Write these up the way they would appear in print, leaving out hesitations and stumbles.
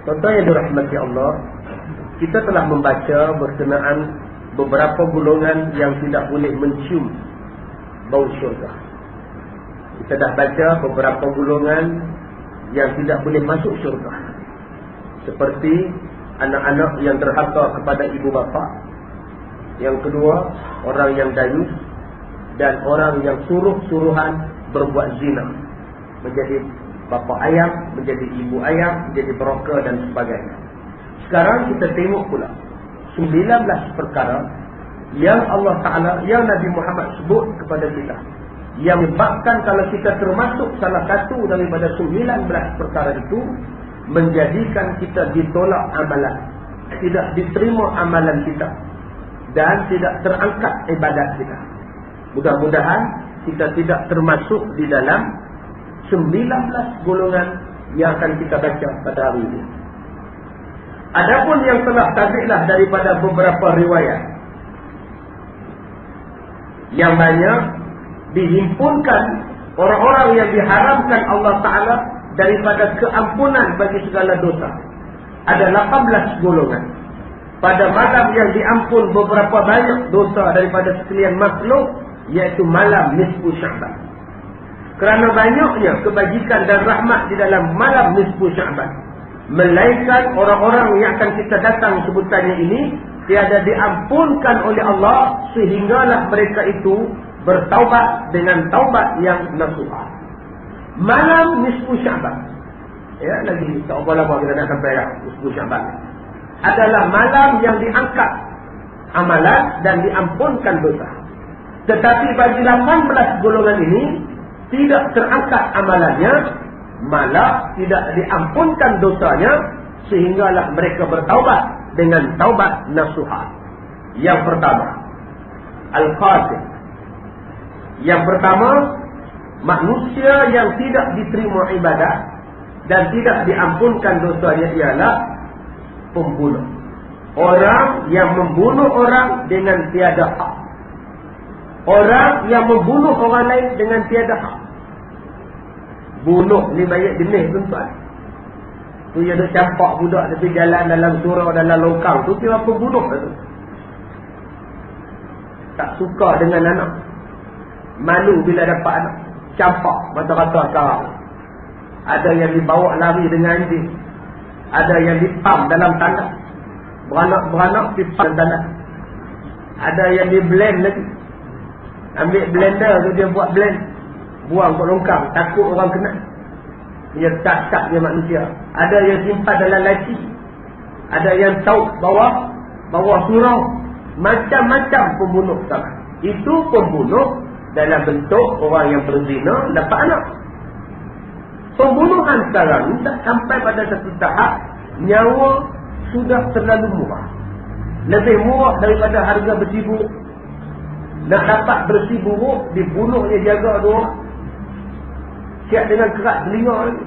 Tuan-tuan yang dirahmati Allah, kita telah membaca berkenaan beberapa golongan yang tidak boleh mencium bau syurga. Kita dah baca beberapa golongan yang tidak boleh masuk syurga, seperti anak-anak yang derhaka kepada ibu bapa. Yang kedua, orang yang dayus, dan orang yang suruh-suruhan berbuat zina, menjadi bapa ayam, menjadi ibu ayam, menjadi broker dan sebagainya. Sekarang kita tengok pula 19 perkara yang Allah Ta'ala, yang Nabi Muhammad sebut kepada kita, yang menyebabkan kalau kita termasuk salah satu daripada 19 perkara itu, menjadikan kita ditolak amalan, tidak diterima amalan kita, dan tidak terangkat ibadat kita. Mudah-mudahan kita tidak termasuk di dalam 19 golongan yang akan kita baca pada hari ini. Adapun yang telah tabiklah daripada beberapa riwayat yang banyak dihimpunkan orang-orang yang diharamkan Allah Ta'ala daripada keampunan bagi segala dosa. Ada 18 golongan. Pada malam yang diampun beberapa banyak dosa daripada sekalian makhluk, iaitu malam nisfu Sya'ban. Kerana banyaknya kebajikan dan rahmat di dalam malam nisfu Sya'ban, melainkan orang-orang yang akan kita datang sebutannya ini tiada diampunkan oleh Allah, sehinggalah mereka itu bertaubat dengan taubat yang nasuha. Malam nisfu Sya'ban, ya, lagi tak apa lama kita nak sampai dah nisfu Sya'ban, adalah malam yang diangkat amalan dan diampunkan dosa. Tetapi bagi 18 golongan ini tidak terangkat amalannya, malah tidak diampunkan dosanya, sehinggalah mereka bertaubat dengan taubat nasuha. Yang pertama, Al-Qasim. Yang pertama, manusia yang tidak diterima ibadat dan tidak diampunkan dosanya ialah pembunuh. Orang yang membunuh orang dengan tiada hak. Orang yang membunuh orang lain dengan tiada hak. Bunuh ni banyak jenis tuan-tuan. Tu yang duk campak budak tepi jalan dalam surau, dalam longkang, tu kira pembunuh tu. Tak suka dengan anak, malu bila dapat anak, campak mata-mata sekarang. Ada yang dibawa lari dengan anjing, ada yang dipam dalam tanah, beranak-beranak dipam dalam tanah. Ada yang di blend lagi, ambil blender tu dia buat blend, buang kat longkang, takut orang kena. Dia tak dia manusia. Ada yang simpan dalam laci, ada yang tauk bawah surau. Macam-macam pembunuh sekarang. Itu pembunuh dalam bentuk orang yang berzina dapat anak. Pembunuhan sekarang tak sampai pada satu tahap nyawa sudah terlalu murah. Lebih murah daripada harga besi buruk. Nak dapat bersih buruk, dibunuhnya jaga dua orang, siap dengan kerat telinga lagi.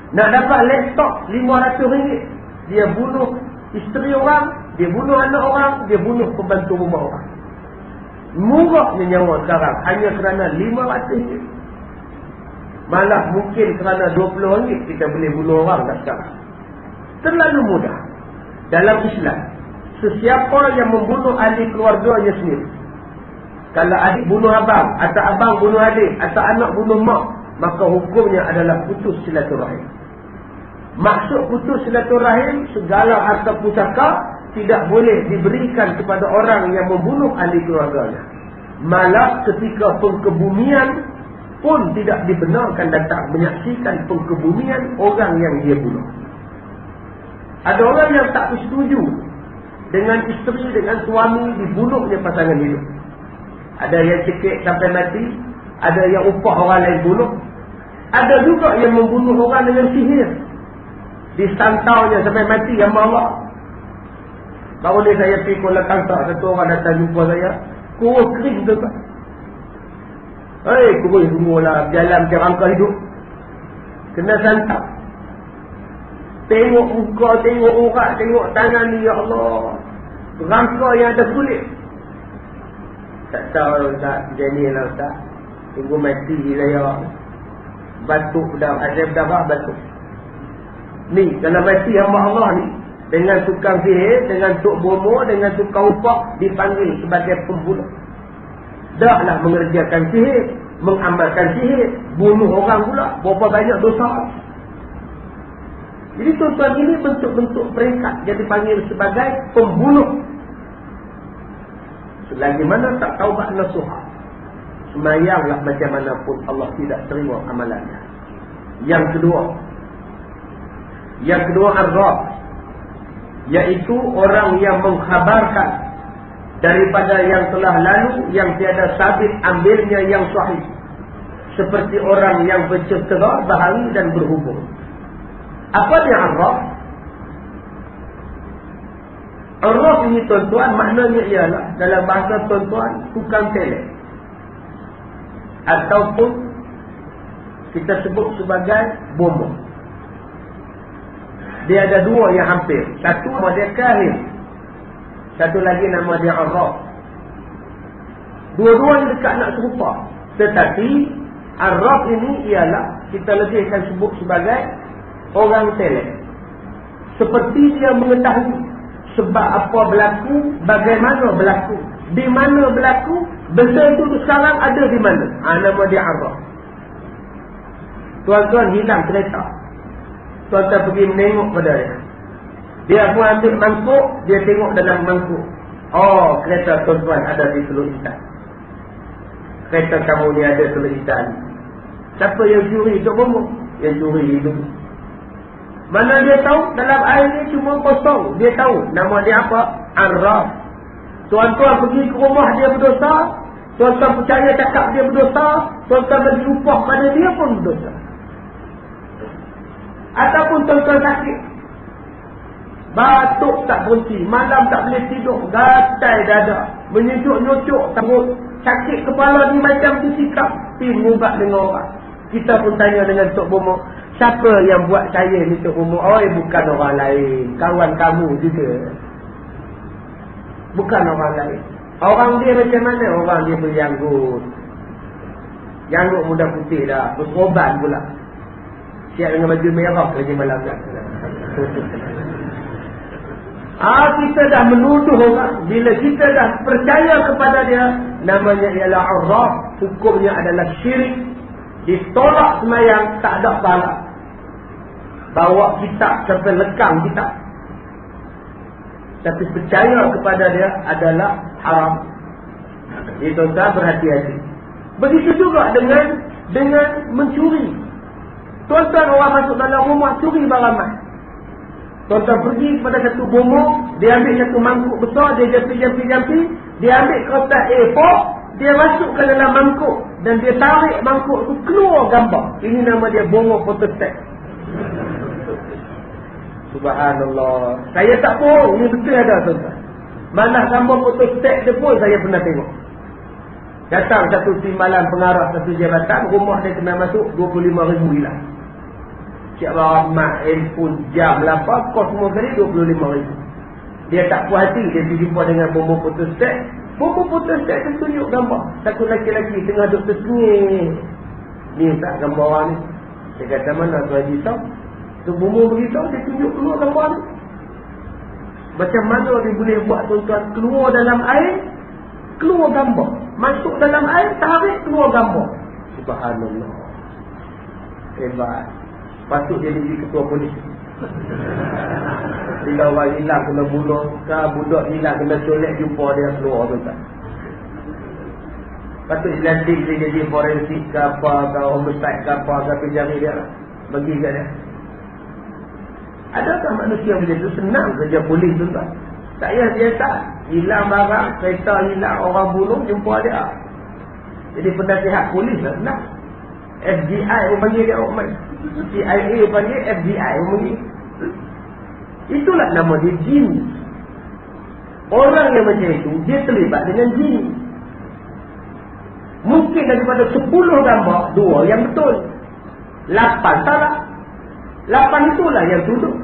Nak dapat laptop RM500, dia bunuh isteri orang, dia bunuh anak orang, dia bunuh pembantu rumah orang. Murahnya nyawa sekarang hanya kerana RM500. Malah mungkin kerana RM20 kita boleh bunuh orang dah sekarang. Terlalu mudah. Dalam Islam, sesiapa yang membunuh ahli keluarganya sendiri, kalau adik bunuh abang, atau abang bunuh adik, atau anak bunuh mak, maka hukumnya adalah putus silaturahim. Maksud putus silaturahim, segala harta pusaka tidak boleh diberikan kepada orang yang membunuh ahli keluarganya. Malah ketika pengkebumian pun tidak dibenarkan datang menyaksikan pengkebumian orang yang dia bunuh. Ada orang yang tak setuju dengan isteri, dengan suami dibunuhnya pasangan hidup. Ada yang cekik sampai mati, ada yang upah orang lain bunuh. Ada juga yang membunuh orang dengan sihir, disantaunya sampai mati sama Allah. Baru ni saya pergi Kuala Kangsar, satu orang datang jumpa saya, kurus kering tu kan. Kurus semualah, jalan macam rangka hidup, kena santap. Tengok muka, tengok urat, tengok tangan ni, ya Allah, rangka yang ada kulit. Tak tahu tak, macam ni lah Ustaz, tunggu mati saya. Batuk dah, ada darah batuk. Ni, dalam hati hamba Allah ni, dengan tukang sihir, dengan tok bomo, dengan tukang upah, dipanggil sebagai pembunuh. Dahlah mengerjakan sihir, mengamalkan sihir, bunuh orang pula, berapa banyak dosa. Jadi tuan-tuan, ini bentuk-bentuk peringkat yang dipanggil sebagai pembunuh. Selagi mana tak taubat nasuha, semayanglah macam mana pun Allah tidak terima amalannya. Yang kedua arraf, iaitu orang yang mengkhabarkan daripada yang telah lalu yang tiada sabit ambilnya yang sahih, seperti orang yang bercetera, bahari dan berhubung. Apa dia arraf? Arraf ini tuan-tuan, maknanya ialah dalam bahasa tuan-tuan tukang telek, ataupun kita sebut sebagai bomo. Dia ada dua yang hampir. Satu nama dia kahin, satu lagi nama dia arraf. Dua-dua dekat nak serupa, tetapi arraf ini ialah kita lebihkan sebut sebagai orang telek. Seperti dia mengetahui sebab apa berlaku, bagaimana berlaku, di mana berlaku, benda itu sekarang ada di mana. Nama dia arraf. Tuan-tuan hilang kereta, tuan-tuan pergi menengok pada dia. Dia pun ambil mangkuk, dia tengok dalam mangkuk. Oh, kereta tuan-tuan ada di Teluk Intan. Kereta kamu ni ada Teluk Intan. Siapa yang curi? Tok Bomo. Yang curi itu. Mana dia tahu? Dalam air ni cuma kosong. Dia tahu. Nama dia apa? Arraf. Tuan-tuan pergi ke rumah dia berdosa, tuan-tuan percaya cakap dia berdosa, tuan-tuan bagi upah pada dia pun berdosa. Ataupun tuan-tuan sakit, batuk tak berhenti, malam tak boleh tidur, gatai dada, menyucuk-nyucuk, takut sakit kepala ni macam disikap, pergi mengubat dengan orang. Kita pun tanya dengan Tok Bomo, siapa yang buat saya ni Tok Bomo? Oh, bukan orang lain, kawan kamu juga. Bukan orang lain. Orang dia macam mana? Orang dia berjanggut. Janggut muda putih dah, berkorban pula. Siap dengan baju merah kerja malam dah. Kita dah menuduh orang. Bila kita dah percaya kepada dia, namanya ialah arraf, hukumnya adalah syirik. Ditolak semayang, tak ada salah. Bawa kitab sampai lekang kitab, tapi percaya kepada dia adalah haram. Jadi tuan-tuan berhati-hati. Begitu juga dengan mencuri. Tuan-tuan orang masuk dalam rumah curi barang mas. Tuan-tuan pergi kepada satu bomo, dia ambil satu mangkuk besar, dia jampi, dia ambil kertas A4, dia masukkan dalam mangkuk dan dia tarik mangkuk tu keluar gambar. Ini nama dia bomo photostat. Subhanallah. Saya tak bohong, ini betul ada tuan-tuan. Malah gambar photostat dia pun saya pernah tengok. Datang satu timbalan pengarah satu jabatan, rumah dia kena masuk 25,000 hilang. Siap rahmat, handphone, jam, lapar, kos semua kali 25,000. Dia tak puas hati, dia pergi jumpa dengan bomba photostat. Bomba photostat tu tunjuk gambar satu lelaki-lelaki tengah duduk tersengih. Ni tak gambar orang ni. Saya kata mana tu Haji Sam? Tu bomba beritahu, dia tunjuk keluar gambar ni. Macam mana dia boleh buat tuan-tuan? Keluar dalam air, keluar gambar. Masuk dalam air, tarik, keluar gambar. Subhanallah. Hebat. Patut dia jadi ketua polis. Bila orang hilang kena bunuh, budak hilang kena colek, jumpa dia keluar tuan-tuan. Patut dilantik dia jadi forensik ke apa, ke homicide ke apa, ke penjari dia. Bagi kat dia. Adakah manusia macam itu? Senang kerja polis tuan-tuan. Tak payah biasa. Hilang barang, kereta hilang, orang bunuh, jumpa dia. Jadi penasihat polis lah senang. FBI pun panggil dia orang. CIA panggil, FBI pun panggil. Itulah nama dia jin. Orang yang macam itu, dia terlibat dengan jin. Mungkin daripada 10 gambar, 2 yang betul, 8 salah. 8 itulah yang tuduh.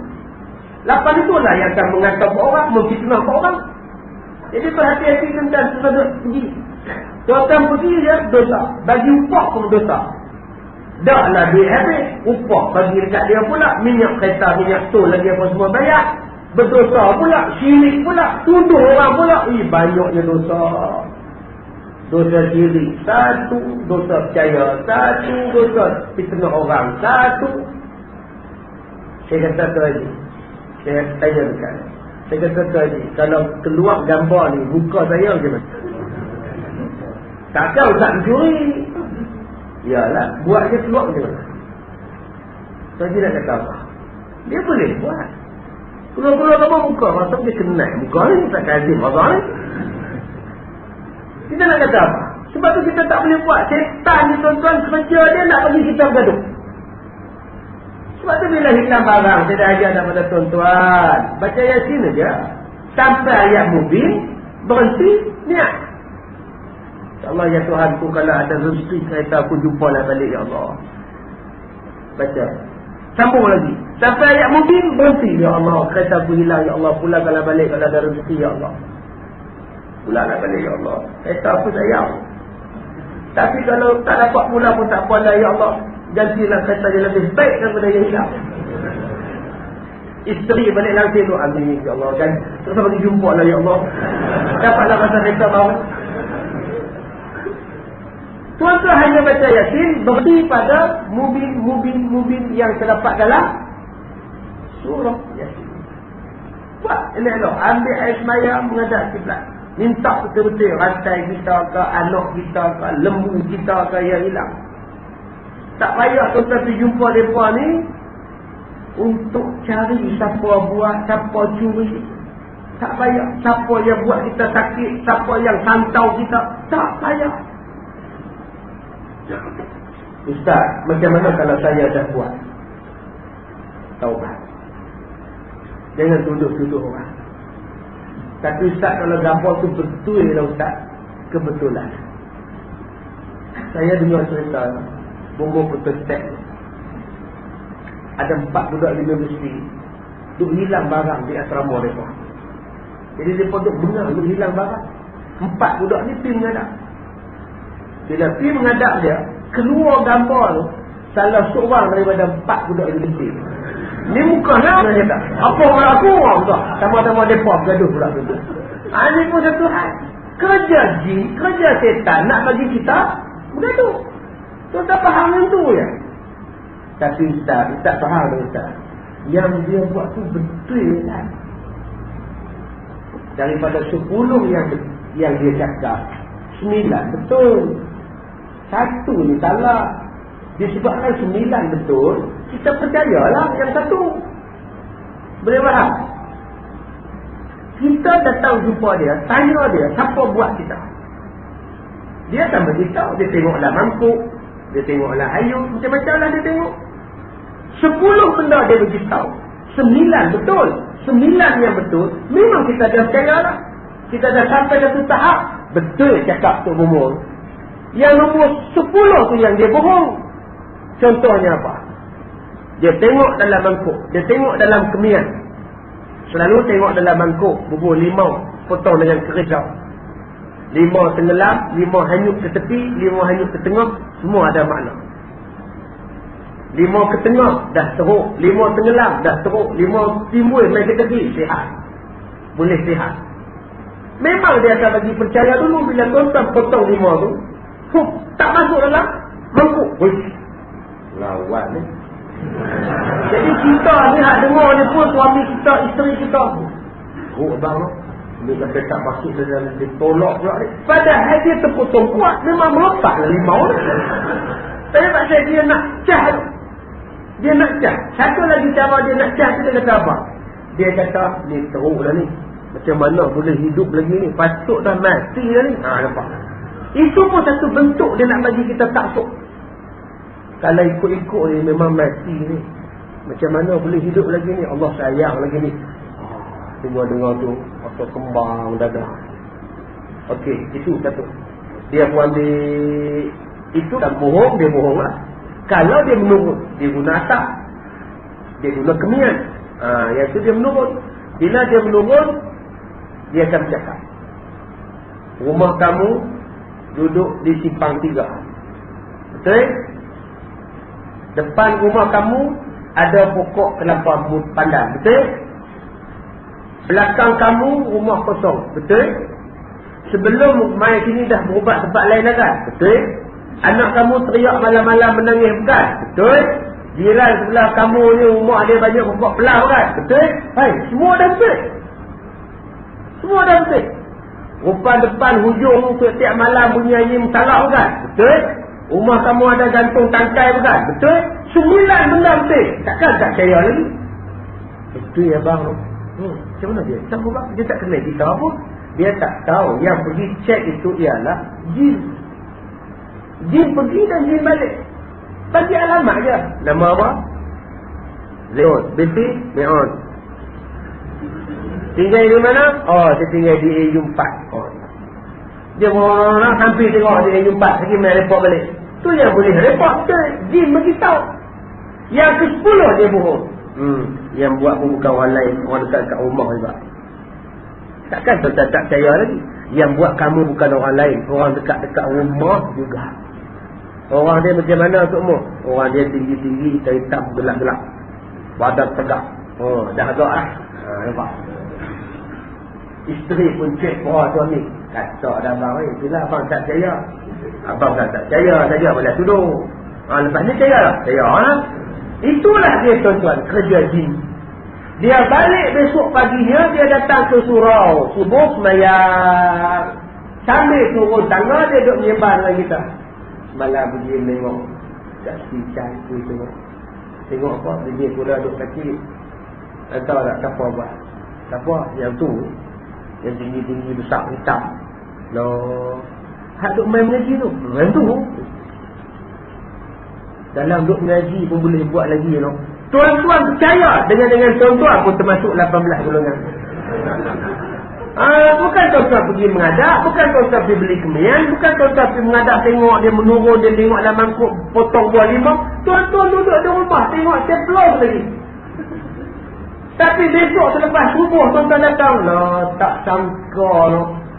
8 itulah yang akan mengatakan orang, memfitnah orang. Jadi berhati-hati tentang sesuatu pergi. Tuan-tuan pergi dia dosa, bagi upah pun dosa. Dah lah duit habis, upah bagi dekat dia pula, minyak kereta, minyak tol lagi apa semua bayar. Berdosa pula, syirik pula, tuduh orang pula. Banyaknya dosa. Dosa syirik satu, dosa percaya satu, dosa fitnah orang satu. Saya kata tu lagi, saya tanya dekat, saya kata tu lagi, kalau keluar gambar ni, muka saya macam mana? Takkan tak mencuri. Yalah, buat dia keluar macam mana? So, dia nak kata apa? Dia boleh buat. Keluar-keluar apa muka? Masa dia kenal muka ni, tak kazim masa ni. Kita nak kata apa? Sebab tu kita tak boleh buat. Setan ni tuan-tuan, kerja dia nak bagi kita bergaduh. Sebab tu bila hilang barang, saya dah ajar daripada tuan-tuan. Baca Yasin aja. Sampai ayat mubin, berhenti, niat. InsyaAllah ya Tuhanku, kalau ada rezeki kereta aku jumpalah balik ya Allah. Baca. Sambung lagi. Sampai ayat mungkin berhenti. Ya Allah, kereta aku hilang ya Allah. Pulangkanlah balik kalau ada rezeki ya Allah. Pulanglah balik ya Allah. Kereta aku sayang. Tapi kalau tak dapat pulang pun tak apa lah ya Allah. Gantilah kereta yang lebih baik daripada yang hilang. Isteri balik langsung tu. Amin ya Allah. Dan terus bagi jumpa lah ya Allah. Dapatlah masa kereta baru. Tuan-tuan hanya baca Yasin berhenti pada mubin yang terdapat dalam surah Yasin. Buat ini elok. Ambil air semayang menghadap kiblat. Minta betul-betul rantai kita ke, anak kita ke, lembu kita ke yang hilang. Tak payah tuan-tuan pergi jumpa mereka ni untuk cari siapa buat, siapa curi. Tak payah. Siapa yang buat kita sakit, siapa yang santau kita. Tak payah. Ustaz, macam mana kalau saya dah buat taubat? Jangan tuduh-tuduh orang. Tapi Ustaz, kalau gambar tu betul lah Ustaz, kebetulan. Saya dengar cerita Bongo Putus Tek. Ada 4 budak di universiti duk hilang barang di asrama mereka. Jadi mereka duk dengar duk hilang barang. 4 budak ni pergi menghadap. Bila pergi menghadap dia, keluar gambar tu salah seorang daripada 4 budak universiti. Ni muka lah dia kata. Apa orang aku orang tu? Sama-sama mereka bergaduh pula tu. Ini pun satu hal. Kerja jin, kerja setan nak bagi kita bergaduh. Tu tak faham yang tu ya. Tapi Ustaz faham Ustaz. Yang dia buat tu betul kan? Daripada 10 yang dia cakap, 9 betul. 1 ni salah. Disebabkan 9 betul, kita percayalah yang 1. Boleh faham? Kita datang jumpa dia, tanya dia, siapa buat kita? Dia akan beritahu, dia tengoklah mangkuk, dia tengoklah hayung, macam-macam lah dia tengok. 10 benda dia beritahu. 9 betul. 9 yang betul, memang kita dah percayalah. Kita dah sampai satu tahap, betul cakap tu bohong. Yang nombor 10 tu yang dia bohong. Contohnya apa? Dia tengok dalam mangkuk, dia tengok dalam kemian. Selalu tengok dalam mangkuk, bubur limau potong dengan kerisau. Limau tenggelam, limau hanyut ke tepi, limau hanyut ke tengah, semua ada makna. Limau ke tengah dah teruk, limau tenggelam dah teruk, limau timbul main ke tepi, sihat. Boleh sihat. Memang dia akan bagi percaya dulu bila tuan-tuan potong limau tu, tak masuk dalam mangkuk. Lawan ni. Jadi kita ni hak dengar ni pun suami kita, isteri kita. Abang tu. Dia kata tak masuk dalam, dia tolak pula ni. Padahal dia terpotong kuat, memang melepak lah limau ni. Tapi pasal dia nak cah. Dia nak cah. Satu lagi cara dia nak cah, kita kata apa? Dia kata, ni teruk lah ni. Macam mana boleh hidup lagi ni? Patut dah mati lah ni. Nampak. Itu pun satu bentuk dia nak bagi kita taksub. Kalau ikut-ikut ni memang mati ni. Macam mana boleh hidup lagi ni? Allah sayang lagi ni. Dengar-dengar tu apa kembang dadah. Okey, itu satu. Dia pun ambil itu dan bohong, dia bohong lah. Kalau dia menurut, dia guna asap, dia guna kemian. Yang tu dia menurut. Bila dia menurut, dia akan bercakap. Rumah kamu duduk di simpang 3. Betul? Depan rumah kamu ada pokok kelapa pandan, betul? Belakang kamu rumah kosong, betul? Sebelum main sini dah berubat tempat lain dah kan? Betul? Anak kamu teriak malam-malam menangis, bukan? Betul? Jiran sebelah kamu ni rumah dia banyak pokok pelau kan? Betul? Hai, semua dah betul. Semua dah betul. Rumah depan hujung setiap malam bunyi anjing talak, bukan? Betul? Rumah kamu ada gantung tangkai, bukan? Betul? 9 benda betul. Takkan tak percaya lagi? Betul ya bang. Macam mana dia? Sama bang, dia tak kenal kita pun. Dia tak tahu. Yang pergi cek itu ialah jin. Jin pergi dan jin balik. Bagi alamat je. Nama apa? Leon. Binti Leon. Tinggal di mana? Oh, saya tinggal di AU4. Oh. Dia orang hampir tengok di AU4. Lagi main report balik. Tu yang boleh report. Jin beritahu. Yang ke-10 dia bohong. Yang buat pun bukan orang lain. Orang dekat kat rumah juga. Takkan tak percaya lagi. Yang buat kamu bukan orang lain. Orang dekat-dekat rumah juga. Orang dia macam mana semua? Orang dia tinggi-tinggi, hitam, gelap-gelap. Badan tegak. Oh, dah agak lah. Nampak? Isteri pun cek suami. Kata dah abang, itulah abang tak percaya. Abang tak percaya saja boleh tuduh. Lepas ni percaya lah. Percaya lah. Itulah dia tuan-tuan, kerja jin. Dia balik besok paginya, dia datang ke surau. Subuh semayang. Sambil turun tangga, dia duduk menyebar dengan kita. Malam pergi tengok. Tak sincang tu tengok. Tengok apa? Dia pula duduk sakit. Tak tahu tak siapa buat. Siapa? Yang tu. Yang tinggi-tinggi besar hitam. Loh. Hak duduk main mengaji tu. Yang tu. Dalam duduk mengaji pun boleh buat lagi tu. Tuan-tuan percaya dengan tuan-tuan pun termasuk 18 golongan. Bukan tuan-tuan pergi mengadap, bukan tuan-tuan pergi beli kemian, bukan tuan-tuan pergi mengadap tengok dia menurun, dia tengok dalam mangkuk potong buah limau. Tuan-tuan duduk di rumah tengok teplong lagi. Tapi besok selepas subuh tuan-tuan datang, tak sangka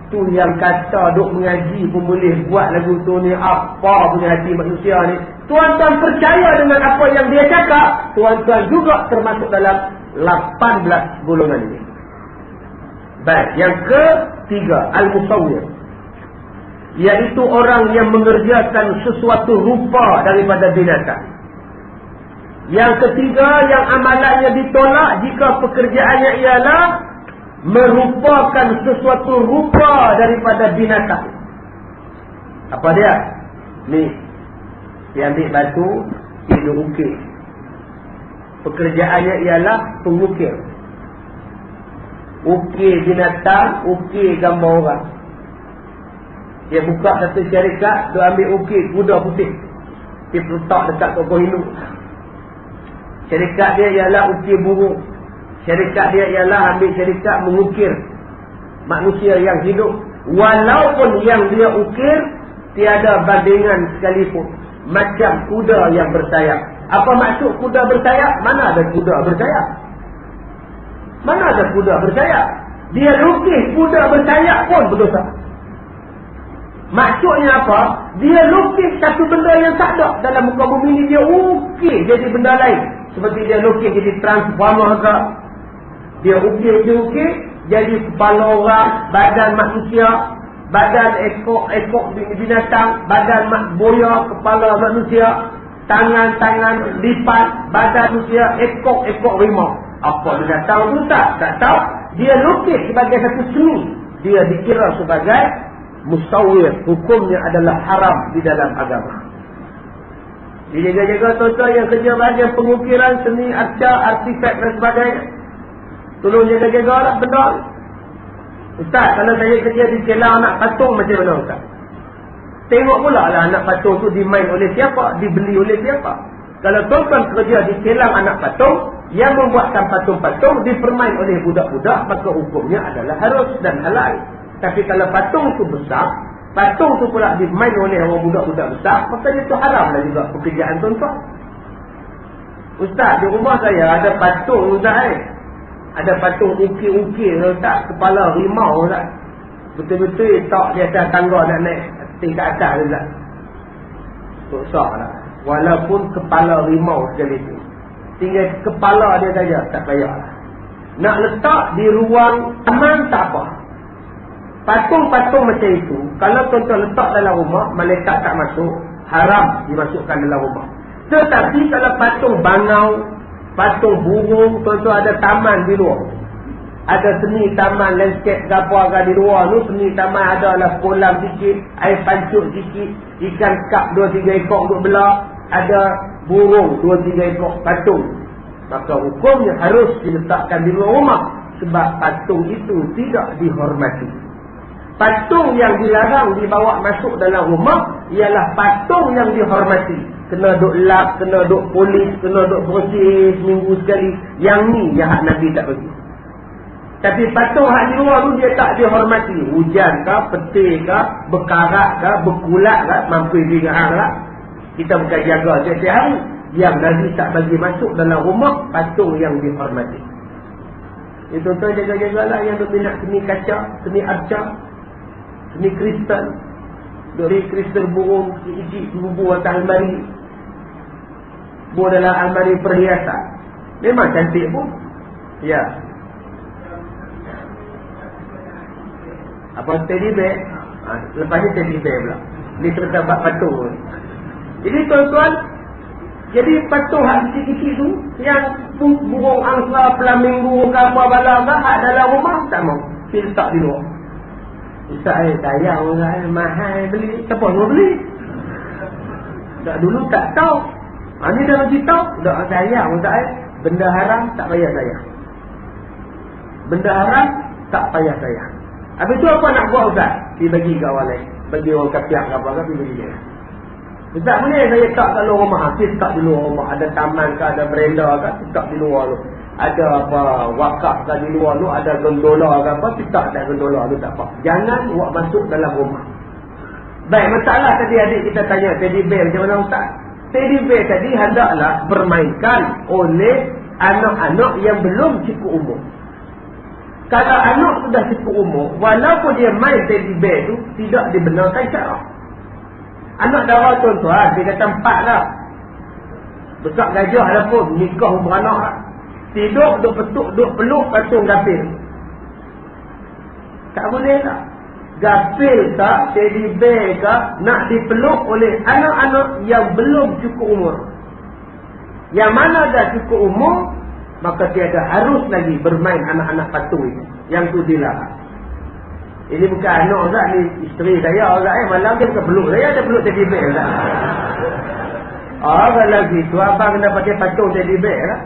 tu yang kata duk mengaji pun boleh buat lagu tu ni. Apa punya hati manusia ni. Tuan-tuan percaya dengan apa yang dia cakap, tuan-tuan juga termasuk dalam 18 golongan ini. Baik, yang ketiga, al-musawwir, iaitu orang yang mengerjakan sesuatu rupa daripada binatang. Yang ketiga, yang amalannya ditolak jika pekerjaannya ialah merupakan sesuatu rupa daripada binatang. Apa dia? Ni, dia ambil batu, dia ukir. Pekerjaannya ialah pengukir. Ukir binatang, ukir gambar orang. Dia buka satu syarikat, dia ambil ukir kuda putih. Dia letak dekat toko Hindu. Syarikat dia ialah ukir burung. Syarikat dia ialah ambil syarikat mengukir manusia yang hidup. Walaupun yang dia ukir tiada bandingan sekalipun. Macam kuda yang bersayap. Apa maksud kuda bersayap? Mana ada kuda bersayap? Mana ada kuda bersayap? Dia lukis kuda bersayap pun berdosa. Maksudnya apa? Dia lukis satu benda yang tak ada dalam muka bumi ni. Dia ukir jadi benda lain. Seperti dia lukis jadi transformer ke. Dia ukir jadi kepala orang, badan manusia, badan ekor binatang, badan buaya, kepala manusia, tangan-tangan lipat, badan manusia, ekor rimau. Apa dia tahu tu tak tahu. Dia lukis sebagai satu seni. Dia dikira sebagai musawwir. Hukumnya adalah haram di dalam agama. Dia jaga-jaga tuan-tuan yang kerja bahagian pengukiran, seni, artifak dan sebagainya. Tolong jaga-jaga lah benda. Ustaz, kalau saya kerja di kelang anak patung macam mana Ustaz? Tengok pula lah anak patung tu dimain oleh siapa, dibeli oleh siapa. Kalau tuan-tuan kerja di kelang anak patung, yang membuatkan patung-patung dipermain oleh budak-budak, maka hukumnya adalah harus dan halal. Tapi kalau patung tu besar, patung tu pula dimain oleh orang budak-budak besar, maka itu haram lah juga pekerjaan tuan-tuan. Ustaz, di rumah saya ada patung Ustaz Ada patung ukir-ukir Ustaz, kepala rimau Ustaz. Betul-betul tak di atas tangga nak naik tingkat atas Ustaz. Susah lah. Walaupun kepala rimau sekalipun. Tinggal kepala dia saja, tak payahlah. Nak letak di ruang taman tak apa. Patung-patung macam itu, kalau tuan-tuan letak dalam rumah, malaikat tak masuk, haram dimasukkan dalam rumah. Tetapi kalau patung bangau, patung burung, tuan-tuan ada taman di luar. Ada seni taman landscape gapa-gapa di luar tu, seni taman adalah kolam sikit, air pancuk sikit, ikan kap 2-3 ekor duduk belah, ada burung 2-3 ekor patung. Maka hukumnya harus diletakkan di luar rumah, sebab patung itu tidak dihormati. Patung yang dilarang dibawa masuk dalam rumah ialah patung yang dihormati. Kena duk lap, kena duk polis, kena duk bersih seminggu sekali. Yang ni yang hak Nabi tak bagi. Tapi patung hak di luar tu dia tak dihormati. Hujan ke, petir ke, berkarat ke, berkulat ke, mampu digarang ke. Kita bukan jaga setiap hari. Yang Nabi tak bagi masuk dalam rumah patung yang dihormati. Itu tu jaga-jagalah yang duk minat seni kaca, seni arca, seni kristal. Dari kristal burung, isi bubuh atas almari. Bubuh dalam almari perhiasan. Memang cantik pun. Ya. Apa teddy bear? Lepas ni teddy bear pula. Ni cerita bab patung. Jadi tuan-tuan, jadi patung hak kecil-kecil tu, yang burung angsa, flamingo, apa bala hak dalam rumah tak mau. Dia letak di luar. Ustaz sayang orang mahal beli. Siapa mau beli? Tak dulu tak tahu. Ni dah bagi tahu. Tak sayang Ustaz. Benda haram tak payah sayang. Benda haram tak payah sayang. Habis tu apa nak buat Ustaz? Dia bagi ke orang lain. Bagi orang kapiak ke apa-apa, dia bagi dia. Ustaz boleh saya tak kat luar rumah. Dia tak di luar rumah. Ada taman ke, ada berenda ke, tak di luar tu. Ada apa, wakaf ke di luar tu, ada gondola ke apa, tak ada gondola tu tak apa. Jangan buat masuk dalam rumah. Baik, masalah tadi adik kita tanya, teddy bear macam mana Ustaz? Teddy bear tadi hendaklah bermainkan oleh anak-anak yang belum cukup umur. Kalau anak sudah cukup umur, walaupun dia main teddy bear tu, tidak dibenarkan syarak. Anak darah tuan-tuan, dia kata 4 lah. Besar gajah lah pun, nikah beranak lah. Tidur, duk petuk, duk peluk, patung gafil. Tak boleh tak? Gafil tak, teddy bear tak, nak dipeluk oleh anak-anak yang belum cukup umur. Yang mana dah cukup umur, maka tiada harus lagi bermain anak-anak patung itu. Yang tu dilarang. Ini bukan anak Ustaz, ni isteri saya Ustaz. Malam dia bukan peluk saya, dia peluk teddy bear Ustaz. Kalau gitu, abang kena pakai patung teddy bear lah.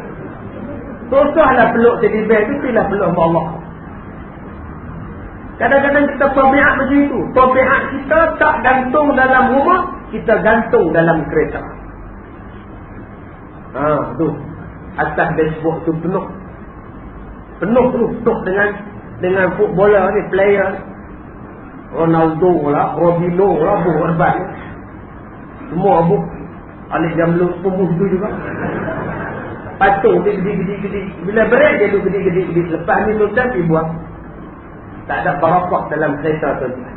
Susahlah peluk teddy bear tu, pilih peluk Allah. Kadang-kadang kita tabiat macam itu. Tabiat kita tak gantung dalam rumah, kita gantung dalam kereta. Tu. Atas dashboard tu penuh. Penuh tu, penuh dengan footballer ni, player. Ronaldo lah, Robinho lah, Abu Urban. Semua Abu. Alik Jamluk, semua tu juga. Patung dia gede-gede. Bila break dia tu gede-gede. Lepas ni tuan-tuan dia buat. Tak ada barakah dalam kereta tuan-tuan.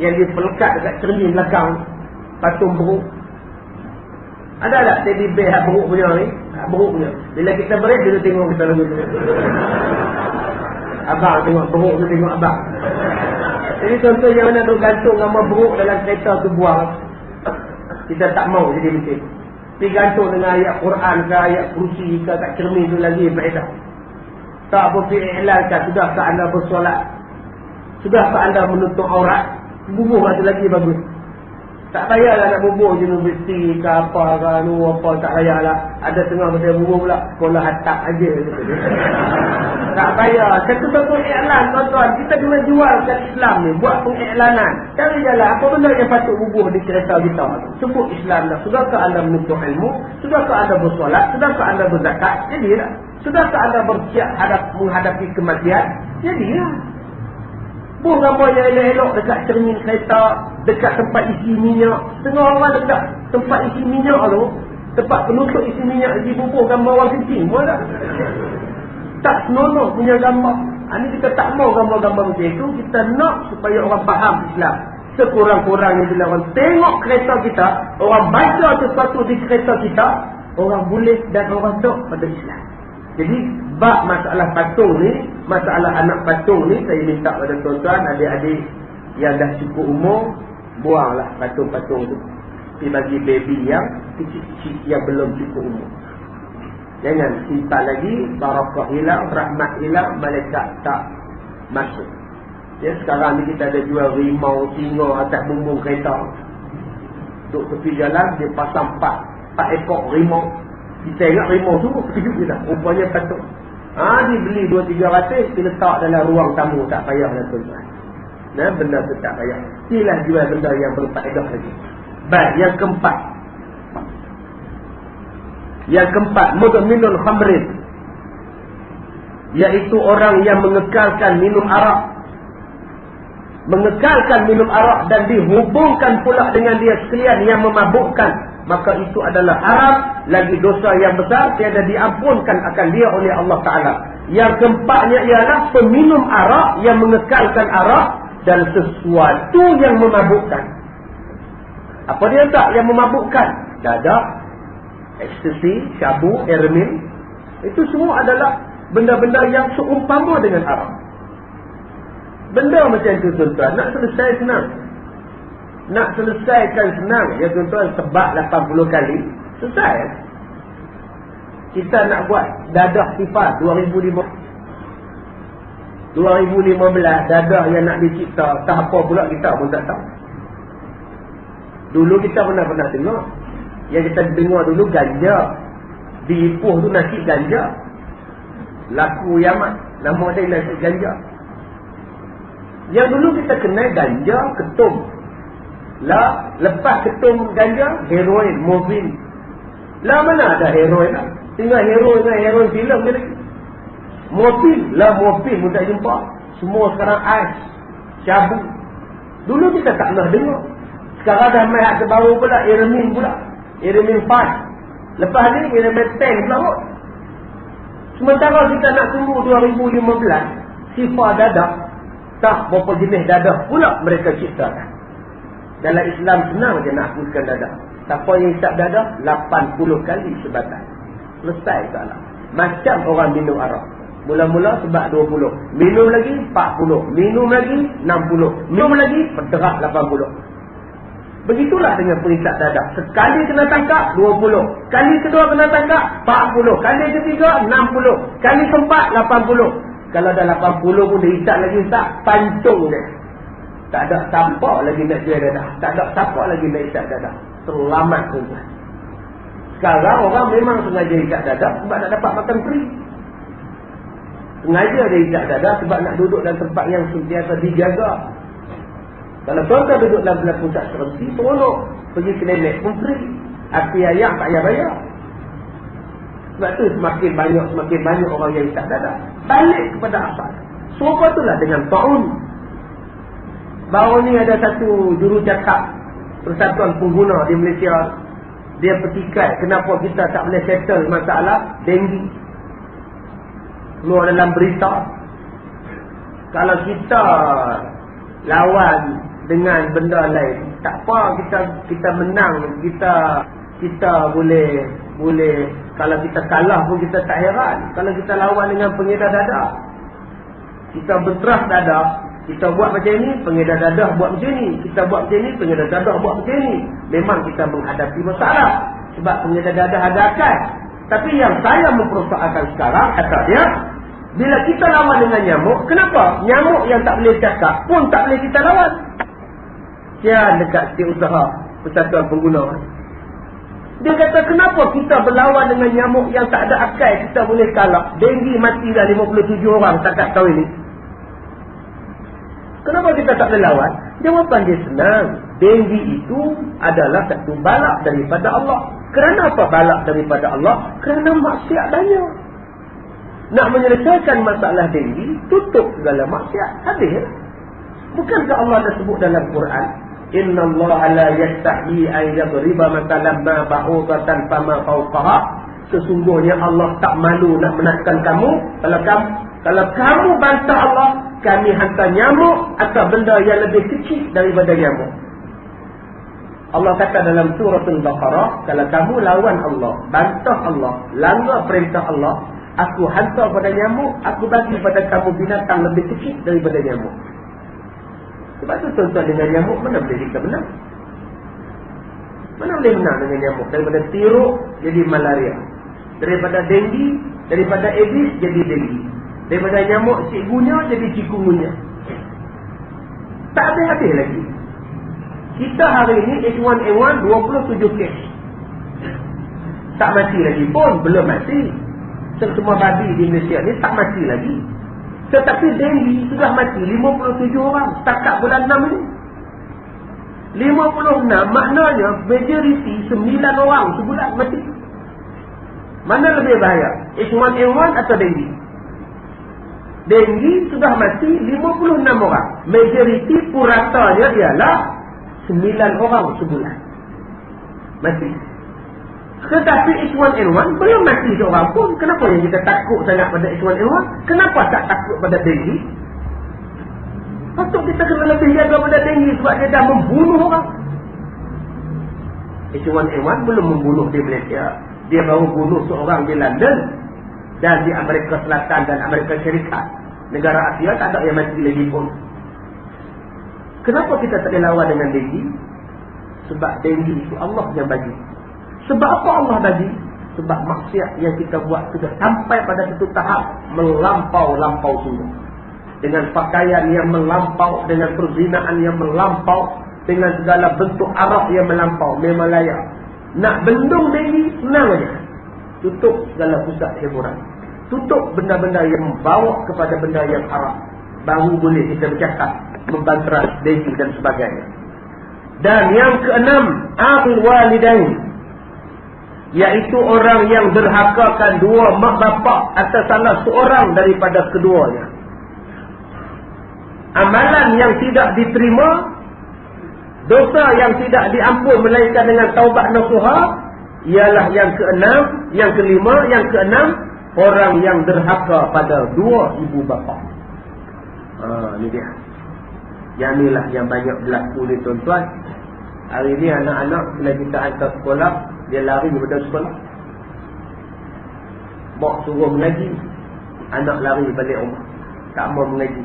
Yang dia pelekat dekat cermin belakang. Patung beruk. Ada tak teddy bear hak beruk punya ni? Hak beruk punya. Bila kita break dia tu tengok kita lagu tu. Abang tengok beruk tu, tengok abang. Jadi tuan-tuan yang mana duk gantung gambar beruk dalam kereta tu buang. Kita tak mau jadi macam tu. Pergi gantung dengan ayat Quran ke, ayat kursi ke, kat cermin tu lagi faedah. Tak boleh iklankan, sudahkah anda bersolat? Sudahkah anda menutup aurat? Bubuh tu lagi bagus. Tak payahlah nak bubuh universiti ke apa ke, apa, tak payahlah. Ada tengah benda bubuh pula, sekolah hatap aja. Tak payah. Satu-satu iklan tuan-tuan, kita kena jualkan Islam ni, buat pengiklanan. Cari jalan, apa benda yang patut bubuh di kereta kita? Sebut Islam dah. Sudahkah anda menuntut ilmu? Sudahkah anda bersolat? Sudahkah anda berzakat? Jadilah. Sudahkah anda bersiap menghadapi kematian? Jadilah. Buh gambar yang elok-elok dekat cermin kereta, dekat tempat isi minyak. Setengah orang dekat tempat isi minyak tu, tempat penutup isi minyak lagi bubuh gambar orang kencing. Boleh tak? Tak senonoh punya gambar. Ini kita tak mau gambar-gambar macam itu. Kita nak supaya orang faham Islam. Sekurang-kurangnya bila orang tengok kereta kita, orang baca sesuatu di kereta kita, orang boleh dan orang tak pada Islam. Jadi bab masalah patung ni, masalah anak patung ni, saya minta pada tuan-tuan, adik-adik yang dah cukup umur, buanglah patung-patung tu. Pergi bagi baby yang kecil-kecil yang belum cukup umur. Jangan simpan lagi, barakah hilang, rahmat hilang, malaikat tak masuk. Ya, sekarang ni kita ada jual rimau, singa atas bumbung kereta. Duduk tepi jalan, dia pasang 4 ekor rimau. Kita ingat rimau tu, kejut kita. Rupanya patung. Dia beli 2-3 dia letak dalam ruang tamu, tak payah lah tuan-tuan. Nah, benda tu tak payah. Inilah jual benda yang berfaedah lagi. Baik, yang keempat. Yang keempat, mudminul khamrin. Iaitu orang yang mengekalkan minum arak. Mengekalkan minum arak dan dihubungkan pula dengan dia sekalian yang memabukkan. Maka itu adalah haram, lagi dosa yang besar, tiada diampunkan akan dia oleh Allah Ta'ala. Yang keempatnya ialah peminum arak yang mengekalkan arak dan sesuatu yang memabukkan. Apa dia tak yang memabukkan? Dadah, ekstasi, syabu, heroin. Itu semua adalah benda-benda yang seumpama dengan arak. Benda macam itu tuan-tuan, nak selesai senang. Nak selesaikan senang. Ya tuan-tuan, sebab 80 kali, selesai. Kita nak buat dadah sifat 2015, dadah yang nak dicipta, tak apa pula kita pun tak tahu. Dulu kita pernah dengar. Yang kita dengar dulu ganja. Di Ipoh tu nasi ganja. Laku Yaman, nama dia nasi ganja. Yang dulu kita kenal ganja, ketum. Lah, lepas ketum ganja, heroin, morfin. Lah mana ada heroin lah? Tinggal heroin filem dia lagi. Morfin, lah morfin pun tak jumpa. Semua sekarang ais, syabu. Dulu kita tak pernah dengar. Sekarang dah main hak terbaru pula, Heroin pula. Heroin 5. Lepas ni, Heroin 10 pula kot. Sementara kita nak tunggu 2015, sifat dadah. Tak berapa jenis dadah pula mereka ciptakan. Dalam Islam senang je nak hapuskan dadah. Siapa yang hisap dadah? 80 kali sebatang. Selesai soalan. Macam orang minum arak. Mula-mula sebab 20. Minum lagi 40. Minum lagi 60. Minum lagi berderak 80. Begitulah dengan penghisap dadah. Sekali kena tangkap 20. Kali kedua kena tangkap 40. Kali ketiga 60. Kali keempat 80. Kalau dah 80 pun dia hisap lagi hisap, pancung dia. Tak ada siapa lagi nak jual dadah. Tak ada siapa lagi nak hisap dadah. Selamat tuan-tuan. Sekarang orang memang sengaja hisap dadah sebab nak dapat makan free. Sengaja dia hisap dadah sebab nak duduk dalam tempat yang sentiasa dijaga. Kalau tuan-tuan duduk dalam pusat seremsi, seronok. Pergi ke nenek pun free. Api ayam tak payah bayar. Sebab tu semakin banyak orang yang hisap dadah. Balik kepada asal. Serupa itulah dengan ta'un. Baru ni ada satu jurucakap Persatuan Pengguna di Malaysia. Dia petikai kenapa kita tak boleh settle masalah denggi. Keluar dalam berita. Kalau kita lawan dengan benda lain, tak apa, kita menang, kita boleh kalau kita kalah pun kita tak heran. Kalau kita lawan dengan pengedar dadah, kita berterus dadah, kita buat macam ni, pengedar dadah buat macam ni, kita buat macam ni, pengedar dadah buat macam ni. Memang kita menghadapi masalah sebab pengedar dadah ada akal. Tapi yang saya mempersoalkan sekarang, kata dia, bila kita lawan dengan nyamuk, kenapa nyamuk yang tak boleh cakap pun tak boleh kita lawan? Kian dekat setiausaha Persatuan Pengguna. Dia kata, kenapa kita berlawan dengan nyamuk yang tak ada akal, kita boleh kalah? Denggi mati dah 57 orang setakat tahun ini. Kenapa kita tak boleh lawan? Jawapan dia senang. Denggi itu adalah satu balak daripada Allah. Kerana apa balak daripada Allah? Kerana maksiat banyak. Nak menyelesaikan masalah denggi, tutup segala maksiat. Habis. Bukankah Allah dah sebut dalam Quran? Inna Allah la yastahi an yadriba matalan ma ba'udatan fama fawqaha. Sesungguhnya Allah tak malu nak menakkan kamu. Kalau kamu bantah Allah, kami hantar nyamuk atau benda yang lebih kecil daripada nyamuk. Allah kata dalam surah Al-Baqarah, kalau kamu lawan Allah, bantah Allah, langgar perintah Allah, aku hantar pada nyamuk, aku bagi pada kamu binatang lebih kecil daripada nyamuk. Sebab tu tuan-tuan, dengan nyamuk mana boleh kita menang? Mana boleh menang dengan nyamuk? Daripada tiruk jadi malaria, daripada denggi, daripada Aedes jadi denggi, daripada nyamuk cikgunya jadi cikungunya. Tak habis-habis lagi. Kita hari ini H1N1 27 kes. Tak mati lagi pun, belum mati. Semua babi di Malaysia ni tak mati lagi. Tetapi denggi sudah mati 57 orang setakat bulan 6 ni. 56 maknanya majoriti 9 orang sebulan mati. Mana lebih bahaya, H1N1 atau denggi? Denggi sudah mati 56 orang. Majoriti puratanya ialah 9 orang sebulan mati. Tetapi H1N1 belum mati seorang pun. Kenapa yang kita takut sangat pada H1N1? Kenapa tak takut pada denggi? Patut kita kena lebih jaga pada denggi sebab dia dah membunuh orang. H1N1 belum membunuh di Malaysia. Dia baru bunuh seorang di London dan di Amerika Selatan dan Amerika Syarikat. Negara Asia tak ada yang mati lagi pun. Kenapa kita tak boleh lawan dengan denggi? Sebab denggi itu Allah yang bagi. Sebab apa Allah bagi? Sebab maksiat yang kita buat sudah sampai pada satu tahap melampau-lampau sungguh. Dengan pakaian yang melampau, dengan perzinaan yang melampau, dengan segala bentuk arak yang melampau, memang layak. Nak bendung denggi, senang saja. Tutup segala pusat hiburan. Tutup benda-benda yang membawa kepada benda yang haram. Baru boleh kita bercakap membanteras denggi dan sebagainya. Dan yang keenam, al-walidain, iaitu orang yang derhakakan dua mak bapak atau salah seorang daripada keduanya. Amalan yang tidak diterima, dosa yang tidak diampun melainkan dengan taubat nasuha, ialah yang keenam, yang kelima, yang keenam, orang yang derhaka pada dua ibu bapa. Ini dia. Yang inilah yang banyak berlaku ni tuan-tuan. Hari ni anak-anak bila kita hantar sekolah, dia lari daripada sekolah. Mak suruh mengaji, anak lari balik rumah, tak mau mengaji.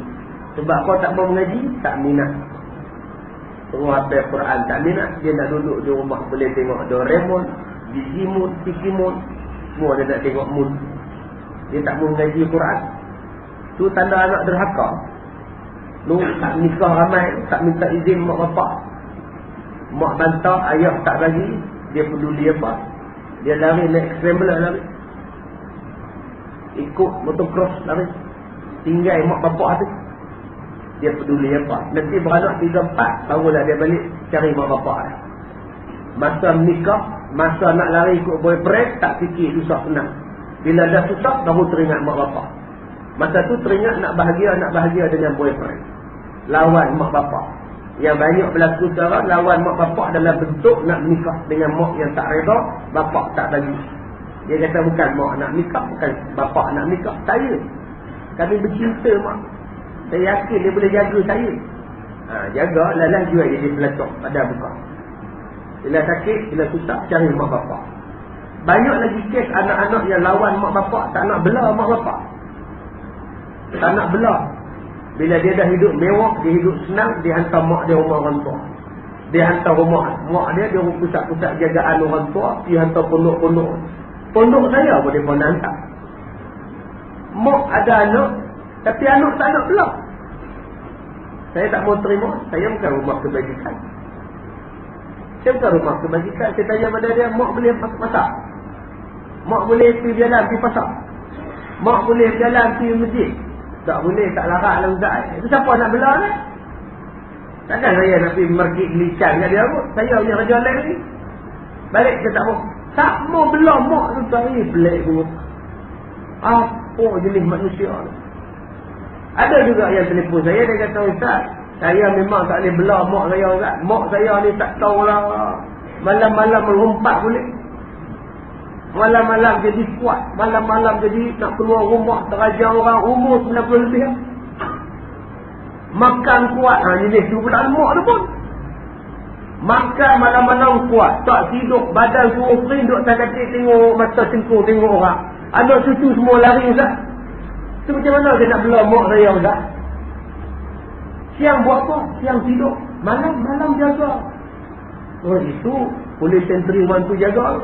Sebab kau tak mau mengaji, tak minat. Suruh hafal Quran, tak minat. Dia nak duduk di rumah, boleh tengok Doraemon, Digimon, Pikimon, semua dia nak tengok moon. Dia tak mau mengaji Quran. Tu tanda anak derhaka. Lu tak nikah ramai, tak minta izin mak bapak. Mak bantah, ayah tak bagi, dia peduli apa? Dia lari naik scrambler lari. Ikut motocross lari. Tinggal mak bapak tu. Dia peduli apa? Nanti beranak 3-4 barulah dia balik cari mak bapak dia. Masa menikah, masa nak lari ikut boyfriend, tak fikir susah senang. Bila dah susah, baru teringat mak bapak. Masa tu teringat nak bahagia dengan boyfriend. Lawan mak bapak. Yang banyak berlaku sekarang, lawan mak bapak dalam bentuk nak menikah dengan mak yang tak reda, bapak tak bagi. Dia kata bukan mak nak nikah, bukan bapak nak nikah, saya. Kami bercinta mak. Saya yakin dia boleh jaga saya. Jaga, lalah jual dia pelacok pada buka. Bila sakit, bila susah, cari mak bapak. Banyak lagi kes anak-anak yang lawan mak bapak, tak nak bela mak bapak. Tak nak bela. Bila dia dah hidup mewah, dia hidup senang, dia hantar mak dia rumah orang tua. Dia hantar rumah mak dia pusat-pusat jagaan orang tua, dia hantar pondok-pondok. Pondok saya pun dia pun hantar. Mak ada anak, tapi anak tak nak pula. Saya tak mau terima, saya bukan rumah kebajikan. Saya bukan rumah kebajikan. Saya tanya pada dia, mak boleh masak? Mak boleh pergi jalan, pergi pasar? Mak boleh jalan, pergi masjid? Tak boleh, tak larat lah Ustaz. Itu siapa nak bela ni? Takkan saya nak pergi market gelicang kat dia pun. Saya punya raja lain ni. Balik dia tak mau. Tak mau bela mak tu tak ni. Pelik tu. Apa jenis manusia ni? Ada juga yang telefon saya, dia kata Ustaz, saya memang tak boleh bela mak saya Ustaz. Mak saya ni tak tahulah. Malam-malam melompat boleh. Malam-malam jadi kuat. Malam-malam jadi nak keluar rumah, terajar orang umur 90 lebih. Makan kuat. Jenis tu pula mok tu pun. Makan malam-malam kuat. Tak tidur. Badan suruh kering. Duk tak kacik tengok. Mata cengkung tengok orang. Anak cucu semua lari Ustaz. Tu macam mana saya nak belah mok saya Ustaz? Siang buat apa? Siang tidur. Malam jaga. Oh itu polis sentri bantu jaga.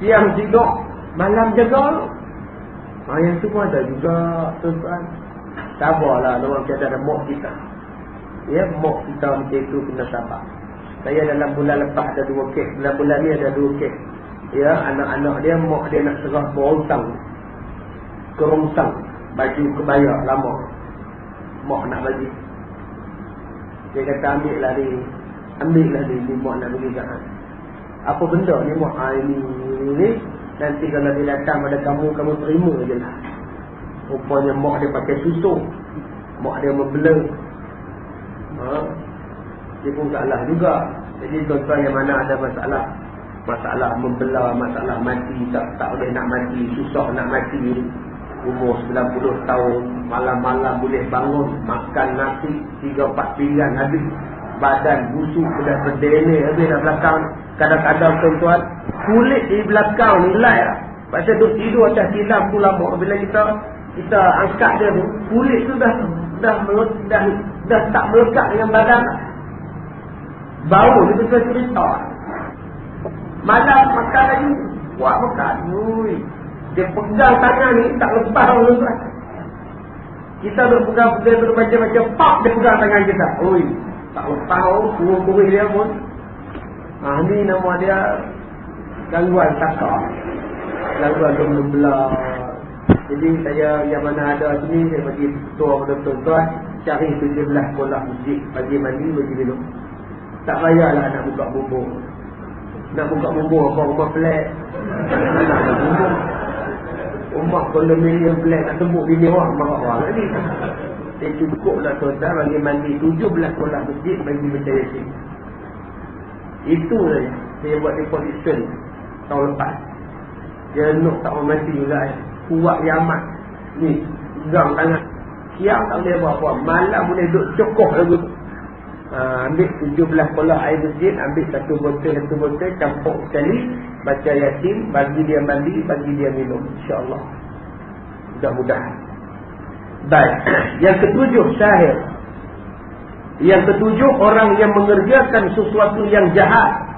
Siang tidur. Malam jaga. Yang tu pun ada juga tuan-tuan. Sabarlah orang kata ada mok kita. Ya, mok kita macam itu kena sabar. Saya dalam bulan lepas ada 2 kes. Dalam bulan ni ada 2 kes. Ya, anak-anak dia mok dia nak serah kerongsang. Baju kebaya lama. Mok nak bagi. Dia kata ambil lah ni mok nak bagi kat. Apa benda ni mok? Ini nanti kalau dia datang pada kamu terima je lah. Rupanya mok dia pakai susu. Mok dia membela. Dia pun salah juga. Jadi tuan-tuan yang mana ada masalah membelah, masalah mati, tak boleh nak mati, susah nak mati, umur 90 tahun, malam-malam boleh bangun, makan nasi 3-4 pinggan habis, badan busuk, sudah berdene habis dah belakang. Kadang-kadang tuan-tuan, kulit di belakang ni light lah. Pasal duduk tidur atas tilam tu lama. Bila kita angkat dia tu, kulit tu dah tak melekat dengan badan. Bau dia tu cerita. Malam makan lagi, buat makan. Ui. Dia pegang tangan ni tak lepas tuan-tuan. Kita berpegang macam-macam, pak dia pegang tangan kita. Ui, tak lepas kurung-kurung dia pun. Ni nama dia gangguan takar. Gangguan membelah. Jadi saya yang mana ada sini, saya bagi ketua pada tuan-tuan, cari 17 sekolah masjid, bagi mandi, bagi minum. Tak payahlah nak buka bubur. Nak buka bubur apa rumah flat. Mana ada bubur. Rumah kondominium flat nak tembuk bini orang, marah orang tadi. Dia cukuplah tuan-tuan bagi mandi 17 sekolah masjid, bagi baca Yasin. Itu saja. Saya buat deposition tahun lepas. Jenuh tak mau mati juga. Kuat yamat. Ni, pegang tangan. Siang tak boleh buat apa. Malam boleh duduk cokoh lagu tu. Ambil 17 sekolah air masjid. Ambil satu botol, campur sekali. Baca Yasin. Bagi dia mandi, bagi dia minum. InsyaAllah. Mudah-mudahan. Baik. Yang ketujuh, syahir. Yang ketujuh, orang yang mengerjakan sesuatu yang jahat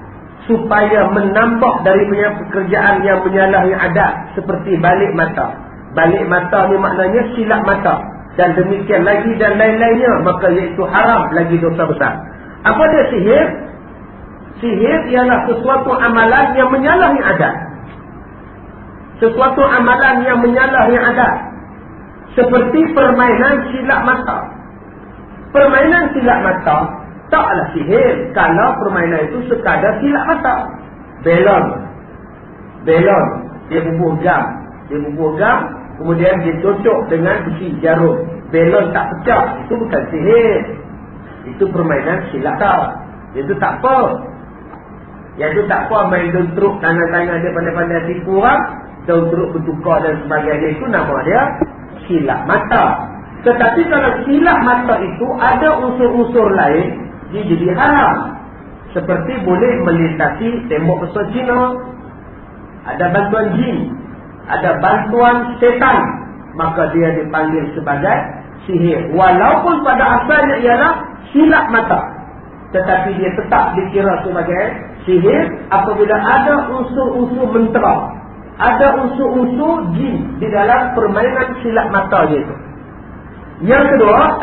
supaya menambah dari pekerjaan yang menyalahi adat, seperti balik mata. Balik mata ni maknanya silap mata. Dan demikian lagi dan lain-lainnya, maka iaitu haram lagi dosa besar. Apa dia sihir? Sihir ialah sesuatu amalan yang menyalahi adat. Sesuatu amalan yang menyalahi adat. Seperti permainan silap mata. Permainan silap mata taklah sihir kalau permainan itu sekadar silap mata. Belon. Dia bubuh gam. Kemudian dia cocok dengan besi jarum. Belon tak pecah. Itu bukan sihir. Itu permainan silap mata. Itu tak apa. Yang itu tak apa main dontruk tangan-tangan dia pandai-pandai tipu orang. Dontruk bertukar dan sebagainya. Itu nama dia silap mata. Tetapi kalau silap mata itu ada unsur-unsur lain, dia jadi haram. Seperti boleh melintasi tembok besar Cina, ada bantuan jin, ada bantuan setan, maka dia dipanggil sebagai sihir. Walaupun pada asalnya ialah silap mata, tetapi dia tetap dikira sebagai sihir apabila ada unsur-unsur mentera, ada unsur-unsur jin di dalam permainan silap mata dia itu. Yang kedua,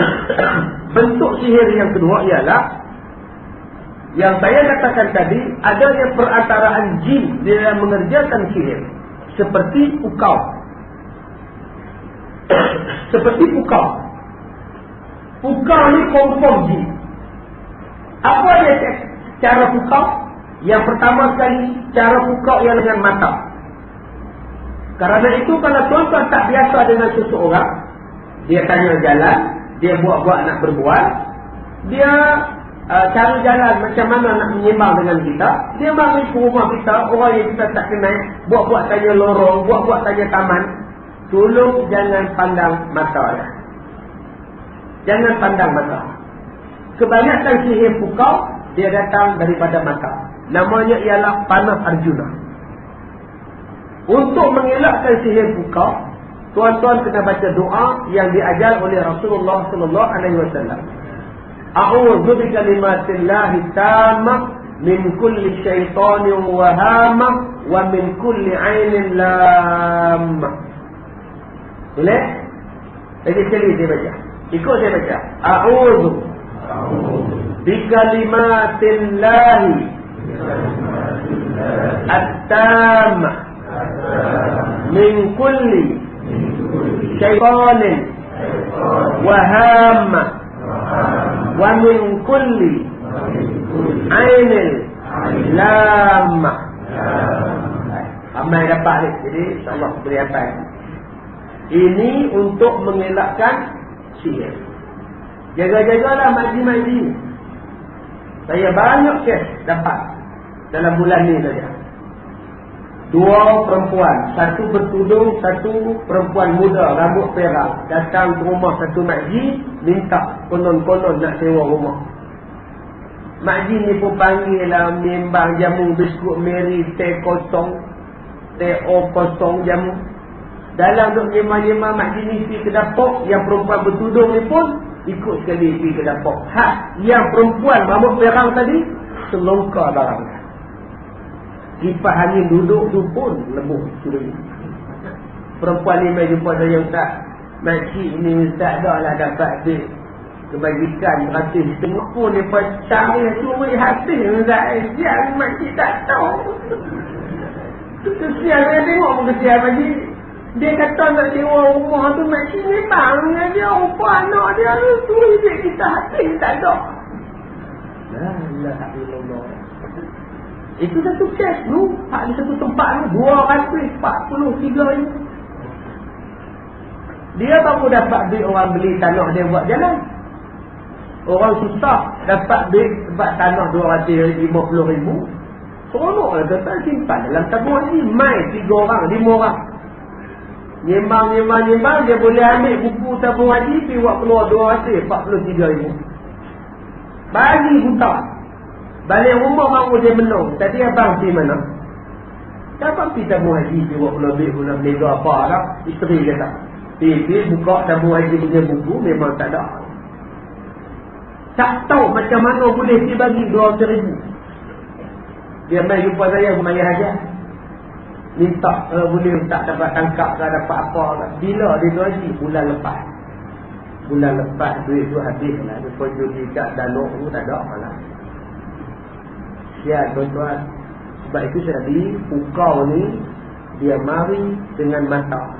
bentuk sihir yang kedua ialah yang saya katakan tadi, adanya perantaraan jin di dalam mengerjakan sihir. Seperti pukau. Pukau ni confirm jin. Apa dia cara pukau? Yang pertama sekali, cara pukau ialah dengan mata. Karena itu kalau tuan-tuan tak biasa dengan seseorang, dia tanya jalan, dia buat-buat nak berbual, dia cari jalan macam mana nak menyembang dengan kita, dia mari ke rumah kita, orang yang kita tak kenal, buat-buat tanya lorong, buat-buat tanya taman. Tolong jangan pandang mata dia. Jangan pandang mata. Kebanyakan sihir pukau, dia datang daripada mata. Namanya ialah panah Arjuna. Untuk mengelakkan sihir pukau, tuan-tuan kena baca doa yang diajar oleh Rasulullah sallallahu alaihi wasallam. A'udzu bikalimatillahi tammah min kulli syaitanin wa hamah wa min kulli 'ainin lammah. Boleh? Jadi sekali dia baca. Ikut saya baca. A'udzu bikalimatillahi at-tammah min kulli syaitan wa hamma wa min kulli ainin lamma. Ramai dapat ni. Jadi insyaAllah boleh hafal. Ini untuk mengelakkan sihir. Jaga-jagalah makji-makji. Saya banyak kes dapat dalam bulan ni saja. 2 perempuan, satu bertudung, satu perempuan muda, rambut perak, datang ke rumah satu makji, minta konon-konon nak sewa rumah. Makji ni pun panggil lah, membang jamu biskut Mary, teh kosong, teh kosong jamu. Dalam duk nyemah-nyemah, makji ni pergi ke dapur, yang perempuan bertudung ni pun ikut sekali pergi ke dapur. Yang perempuan rambut perak tadi, selongkar barang. Kipas angin duduk tu pun lembuh sudah. Perempuan ni mai jumpa saya, Ustaz. Makcik ni Ustaz dah lah dapat duit kebajikan beratus setengah pun dia cari cuma hasil Ustaz. Yang makcik tak tahu. Kesian saya tengok pun kesian makcik. Dia kata nak sewa rumah tu, makcik memang dia rupa anak dia tu duit kita hasil tak ada. La ilaha illallah. Itu satu kes tu, di satu tempat tu, 243 ribu. Dia baru dapat duit orang beli tanah dia buat jalan. Orang susah dapat duit sebab tanah 250 ribu. Seronok lah, tuan-tuan simpan dalam tabung ni. Mai 3 orang, 5 orang. Nyembang, dia boleh ambil buku tabung haji, pergi buat keluar 243 ribu. Bagi buta. Balik rumah baru dia menung. Tadi abang pergi mana? Abang pergi tabung haji, dia buat lebih guna melega apa lah. Isteri kata. Pergi buka tabung haji punya buku, memang tak ada. Tak tahu macam mana boleh pergi bagi 200 ribu. Dia main jumpa saya, maya haji. Minta, boleh tak dapat tangkap ke, dapat apa lah. Bila dia tu haji? Bulan lepas. Bulan lepas duit tu habis lah. Dia pun pergi kat Danok tu tak ada lah. Ya tuan-tuan, sebab itu saya tadi pukau ni dia mari dengan mata.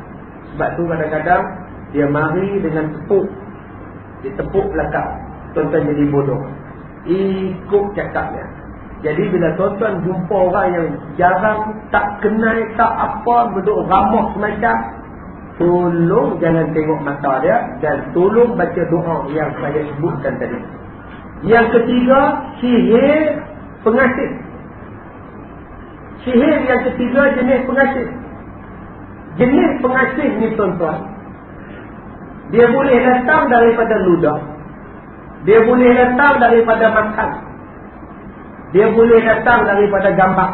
Sebab tu kadang-kadang dia mari dengan tepuk. Dia tepuk belakang. Tuan-tuan jadi bodoh. Ikut cakapnya. Jadi bila tuan-tuan jumpa orang yang jarang, tak kenal, tak apa, duduk ramah semacam, tolong jangan tengok mata dia dan tolong baca doa yang saya sebutkan tadi. Yang ketiga, sihir pengasih. Sihir yang ketiga, jenis pengasih. Jenis pengasih ni tuan-tuan, dia boleh datang daripada ludah, dia boleh datang daripada makan, dia boleh datang daripada gambar.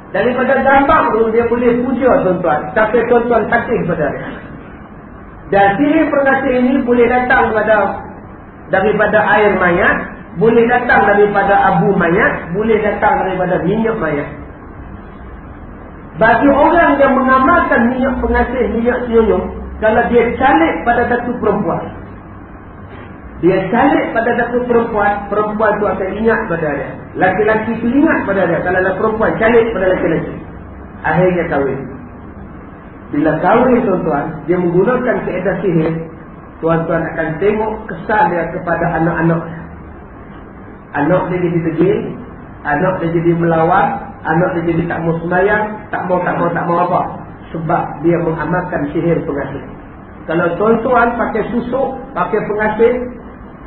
Daripada gambar tu dia boleh puja tuan-tuan, sampai tuan-tuan sakit pada dia. Dan sihir pengasih ini boleh datang daripada air mayat, boleh datang daripada abu mayat, boleh datang daripada minyak mayat. Bagi orang yang mengamalkan minyak pengasih, minyak siuyung, kalau dia calik pada satu perempuan, dia calik pada satu perempuan, perempuan tu akan ingat pada dia. Laki-laki tu ingat pada dia. Kalau ada perempuan calik pada laki-laki, akhirnya kahwin. Bila kahwin tuan-tuan, dia menggunakan kaedah sihir, tuan-tuan akan tengok kesan dia kepada anak-anak. Anak dia jadi degil, anak dia jadi melawan, anak dia jadi tak mau sembahyang, tak mau apa. Sebab dia mengamalkan sihir pengasih. Kalau tuan-tuan pakai susuk, pakai pengasih,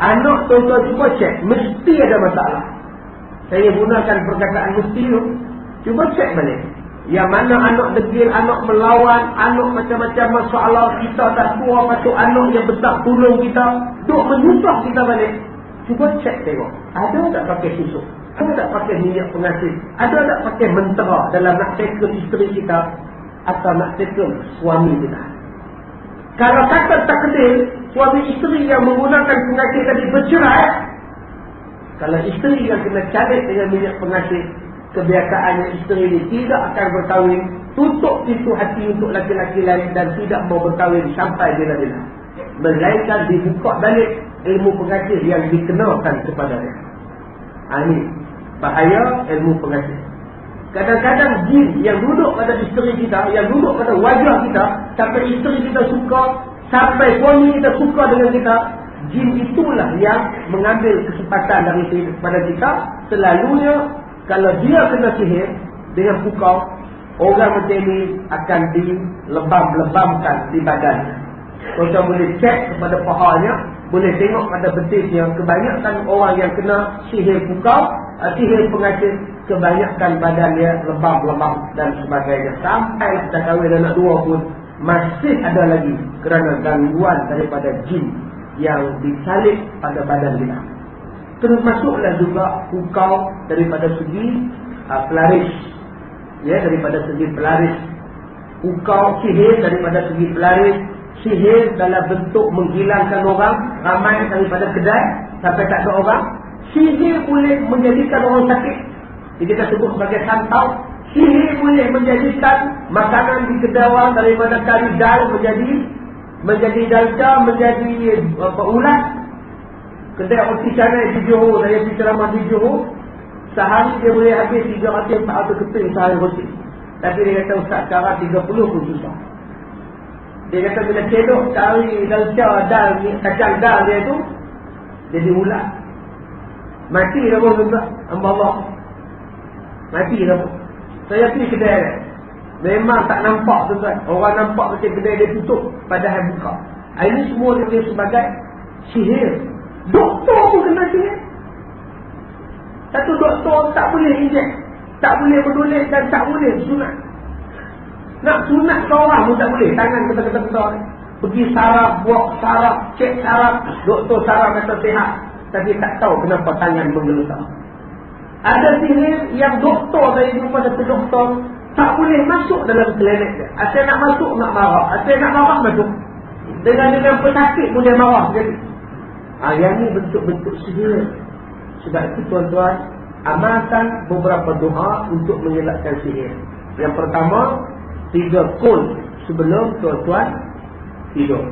anak tuan-tuan cuba cek, mesti ada masalah. Saya gunakan perkataan mesti tu, cuba cek balik. Yang mana anak degil, anak melawan, anak macam-macam masalah, kita tak tua, patut anak yang besar tolong kita, duk menyusah kita balik. Cuba cek tengok, ada tak pakai susu? Ada tak pakai minyak pengasih? Ada tak pakai mentera dalam nak tackle isteri kita atau nak tackle suami kita? Kalau kata tak kedil, suami isteri yang menggunakan pengasih tadi bercerai, kalau isteri yang kena carik dengan minyak pengasih, kebiasaannya isteri ini tidak akan berkahwin, tutup pintu hati untuk laki-laki lain dan tidak mau berkahwin sampai bila-bila. Melainkan dibuka balik ilmu pengasih yang dikenakan kepadanya. Ini bahaya ilmu pengasih. Kadang-kadang jin yang duduk pada isteri kita, yang duduk pada wajah kita, sampai isteri kita suka, sampai suami kita suka dengan kita, jin itulah yang mengambil kesempatan daripada kita. Selalunya kalau dia kena sihir dengan pukau, orang macam ini akan dilebam-lebamkan di badannya. Kita boleh cek kepada pahanya, boleh tengok pada betisnya. Kebanyakan orang yang kena sihir pukau, sihir pengasih, kebanyakan badannya lebam-lebam dan sebagainya. Sampai kita kahwin anak dua pun masih ada lagi kerana gangguan daripada jin yang disalib pada badan kita. Termasuklah juga pukau daripada segi pelaris, ya, daripada segi pelaris. Pukau sihir daripada segi pelaris, sihir dalam bentuk menghilangkan orang, ramai daripada kedai sampai tak ada orang. Sihir boleh menjadikan orang sakit, kita sebut sebagai santau. Sihir boleh menjadikan makanan di kedai orang daripada kari dal menjadi dalca, menjadi ulat. Kedai roti canai di Johor, saya pergi ceramah di Johor, sehari dia boleh habis 300-400 keping sehari roti. Tapi dia kata ustaz sekarang 30 pun susah. Dia kata bila cedok cari dalca, dal, kacang dal dia tu jadi ulat. Mati dah pun tuan-tuan, hamba Allah. Mati dah pun. Saya pergi kedai dia, memang tak nampak tuan-tuan. Orang nampak macam kedai dia tutup, padahal buka. Ini semua dia sebagai sihir. Doktor pun kena sihir. Satu doktor tak boleh injek, tak boleh berdulis dan tak boleh sunat. Nak sunat seorang pun tak boleh. Tangan kata-kata pergi saraf, buat saraf, cek saraf, doktor saraf kata sihat, tapi tak tahu kenapa tangan menggelutar. Ada sihir yang doktor, saya jumpa satu doktor, tak boleh masuk dalam klinik dia. Asal nak masuk nak marah, asal nak marah masuk. Dengan pesakit pun dia marah jadi. Yang ni bentuk-bentuk sihir. Sebab itu tuan-tuan, amalkan beberapa doa untuk mengelakkan sihir. Yang pertama, 3 kul sebelum tuan-tuan tidur.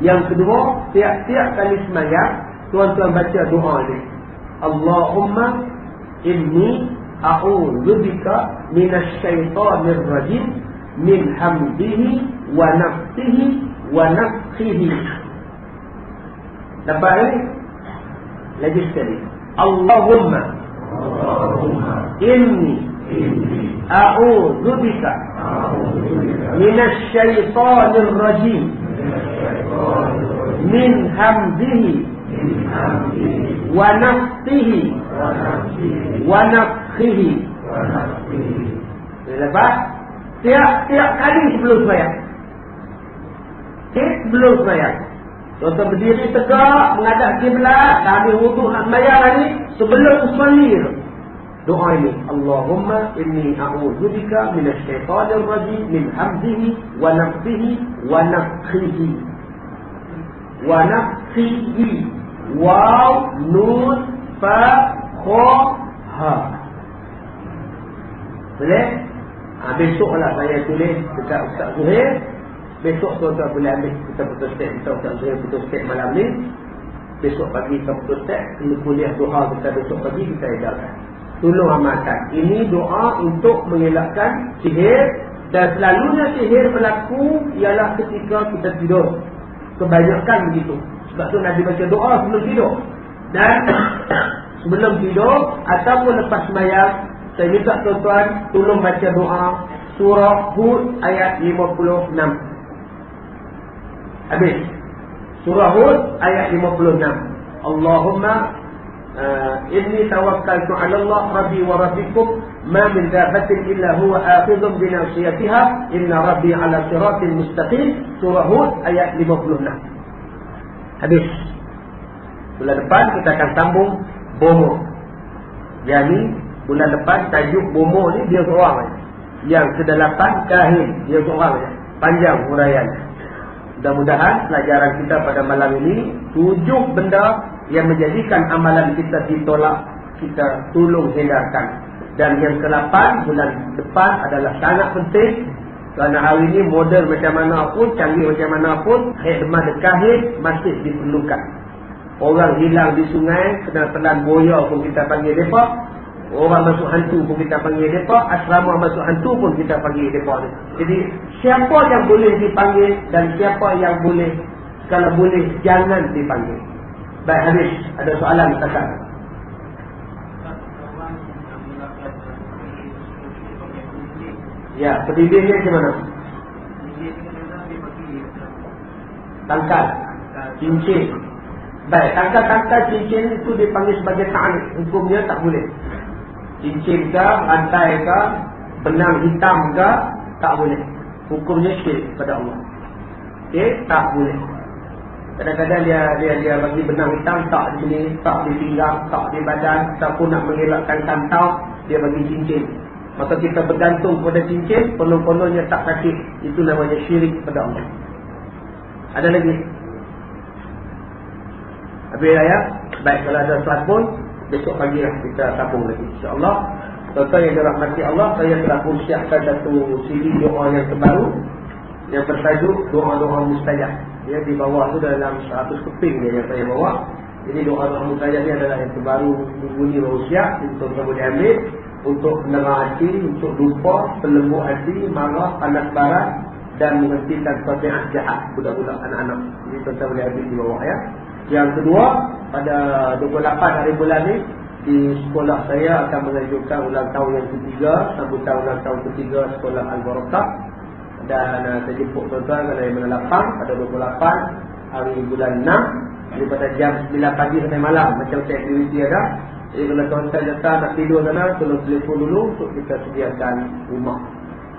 Yang kedua, tiap-tiap kali sembahyang tuan-tuan baca doa ini. Allahumma inni a'udzubika minasyaitonir rajim min hamdihi wa nafthihi wa nafthihi. Dapat ni? Lagi sekali. Allahumma inni a'udzubika minasyaitonir rajim min hamdihi wa nafthihi wa nafthihi. Lepas tiap kali sebelum sembahyang. Sebelum sembahyang, tuan-tuan berdiri tegak menghadap kiblat, ambil wuduk nak sembahyang ni, sebelum usolli doa ini, Allahumma inni a'udzubika minasyaitonir rajim min hamdihi wa nafthihi wa nafthihi wa nafthihi. Waw, nun, fa, kha, ha. Boleh? Besoklah saya tulis dekat Ustaz Zuhair. Besok tuan-tuan boleh ambil, kita putus step, kita Ustaz Zuhair putus step malam ni. Besok pagi kita putus step, kuliah doa kita besok pagi kita edarkan. Tolong amalkan. Ini doa untuk mengelakkan sihir. Dan selalunya sihir berlaku ialah ketika kita tidur. Kebanyakan begitu. Sebab tu Nabi baca doa sebelum tidur. Dan sebelum tidur ataupun lepas sembahyang, saya minta tuan-tuan tolong baca doa surah Hud ayat 56. Habis. Surah Hud ayat 56. Allahumma inni tawakkaltu 'ala Allah rabbi wa rabbikum ma min dabbatin illa huwa akhidhun bi nasiyatiha inna rabbi ala siratin mustaqim. Surah Hud ayat 56. Habis. Bulan depan kita akan sambung bomo. Yani bulan depan tajuk bomo ni dia seorang. Yang ke-8 kahin, dia seorang. Panjang huraiannya. Mudah-mudahan pelajaran kita pada malam ini 7 benda yang menjadikan amalan kita ditolak, kita tolong hindarkan. Dan yang ke-8 bulan depan adalah sangat penting. Kerana hari ini model macam mana pun, canggih macam mana pun, khidmat kahin masih diperlukan. Orang hilang di sungai, kena telan boya pun kita panggil mereka. Orang masuk hantu pun kita panggil mereka. Asrama masuk hantu pun kita panggil mereka. Jadi siapa yang boleh dipanggil dan siapa yang boleh, kalau boleh jangan dipanggil. Baik, habis. Ada soalan katakan. Ya, pendidiknya macam mana? Tangkal, cincin. Baik, tangkal-tangkal cincin itu dipanggil sebagai ta'anik. Hukumnya tak boleh. Cincin ke, rantai ke, benang hitam ke, tak boleh. Hukumnya syirik kepada Allah. Okey, tak boleh. Kadang-kadang dia bagi benang hitam, tak di sini, tak di pinggang, tak di badan, ataupun nak mengelakkan kantau, dia bagi cincin. Maka kita bergantung pada cincin, penuh-penuhnya tak sakit. Itu namanya syirik kepada Allah. Ada lagi? Habis ya? Baik, kalau ada soal pun, besok pagi lah kita sambung lagi. InsyaAllah. Tuan-tuan yang dirahmati Allah, saya telah pun siapkan satu CD doa yang terbaru yang bertajuk doa-doa mustajab. Ya, di bawah tu dalam 100 keping yang saya bawa. Jadi doa-doa mustajab ni adalah yang terbaru minggu ni baru siap. Tuan-tuan boleh ambil untuk menerang hati, untuk lupa, pelembut hati, marah, panas barat dan menghentikan tabiat jahat budak-budak anak-anak. Jadi tuan-tuan boleh ambil di bawah ya. Yang kedua, pada 28 hari bulan ni di sekolah saya akan mengajukan ulang tahun yang ketiga, sambutan ulang tahun ketiga sekolah Al-Barakah. Dan saya jemput tuan-tuan pada yang Lapang pada 28 hari bulan 6 daripada jam 9 pagi sampai malam macam saya aktiviti ada. Jadi kalau tuan-tuan datang nak tidur sana, tolong telefon dulu untuk kita sediakan rumah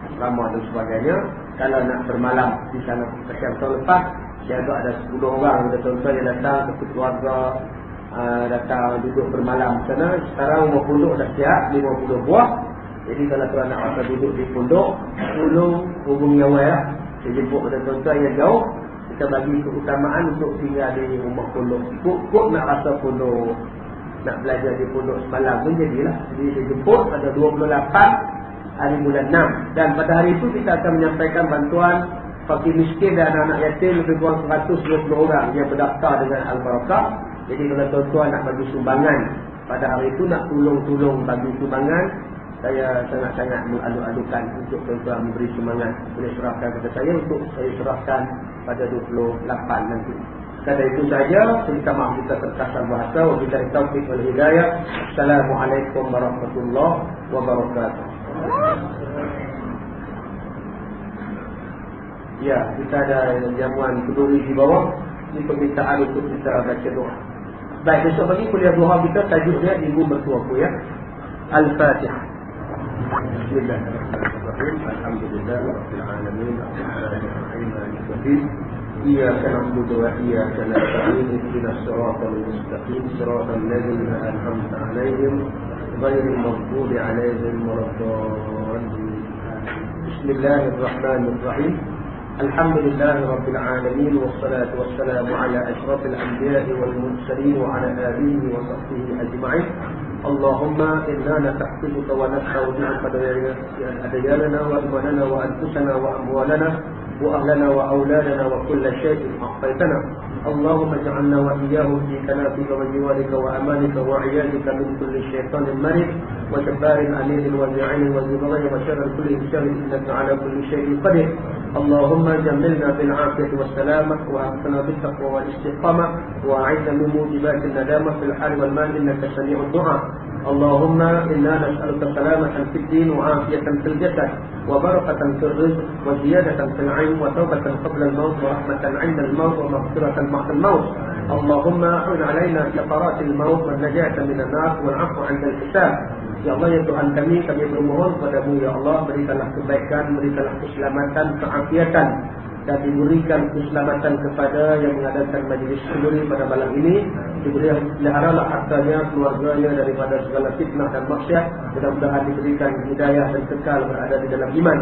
asrama dan sebagainya. Kalau nak bermalam di sana, macam tahun lepas saya ada 10 orang ada tuan-tuan yang datang, satu keluarga datang duduk bermalam di sana. Sekarang rumah pondok dah siap 50 buah. Jadi kalau tuan nak rasa duduk di pondok, tolong hubungi awal ya. Saya jemput pada tuan-tuan yang jauh, kita bagi keutamaan untuk tinggal di rumah pondok. Kok nak rasa pondok, nak belajar di pondok semalam pun jadilah. Jadi saya jemput pada 28 hari bulan 6. Dan pada hari itu kita akan menyampaikan bantuan fakir miskin dan anak yatim lebih kurang 120 orang yang berdaftar dengan Al-Barakah. Jadi kalau tuan-tuan nak bagi sumbangan pada hari itu, nak tolong bagi sumbangan, saya sangat-sangat mengalu-alukan untuk tuan-tuan memberi sumbangan. Boleh serahkan kepada saya untuk saya serahkan pada 28 nanti. Sekadar itu saja. Minta maaf kita terkasar bahasa. Wabillahi taufiq wal hidayah. Assalamualaikum warahmatullahi wabarakatuh. Ya, kita ada jamuan peduli di bawah. Ini permintaan untuk kita baca doa. Baik, besok pagi kuliah doa kita tajuknya Ibu Mertuaku ya. Al-Fatihah. Bismillahirrahmanirrahim. Alhamdulillahirabbil alamin. Arrahmanirrahim. Maliki yaumiddin. Iyyaka na'budu wa iyyaka nasta'in. Ihdinas siratal mustaqim. Siratal ladzina an'amta 'alaihim ghairil maghdubi 'alaihim waladdallin. Bismillahirrahmanirrahim. Alhamdulillahi Rabbil Alamin. Wassalatu wassalamu ala ashrafil anbiya'i wal mursalin wa ala alihi wa sahbihi ajma'in. Allahumma inna nasta'firuka wa nasta'udzuka adayalana wa imanana wa anfusana wa amwalana wa ahlana wa awladana wa kulla shay'in a'taytana. Allahumma ij'alna wa iyyahum fi kanafika wa jiwarika wa amanika wa 'iyadika min kulli shaytanin marid wa jabbarin 'anidin wa zi'anin wa zibaghin wa sharri kulli shay'in innaka 'ala kulli shay'in qadir. Allahumma jammilna bil 'afiyati was salamah wa aqina bit taqwa wal istiqamah wa a'idna min mujibatin nadamah fil hal wal mal innaka sami'ud du'a. Allahumma inna nas'aluka salamatan fid din wa afiyatan fil jasad wa barakatan fil rizq wa ziyadatan fil 'ilm wa tawbatan qabla al-maut wa rahmatan 'inda al-maut wa maghfiratan ba'da al-maut. Allahumma ahwin 'alaina sakaratil maut wa najatan minan nar wal 'afwa 'inda al-hisab. Ya Allah, ya Tuhan kami bermohon kepadamu ya Allah, berikanlah kebaikan, berikanlah keselamatan, keafiatan, dan diberikan keselamatan kepada yang mengadakan majlis sendiri pada malam ini. Peliharalah hartanya, keluarganya daripada segala fitnah dan maksiat. Mudah-mudahan diberikan hidayah dan kekal berada di dalam iman.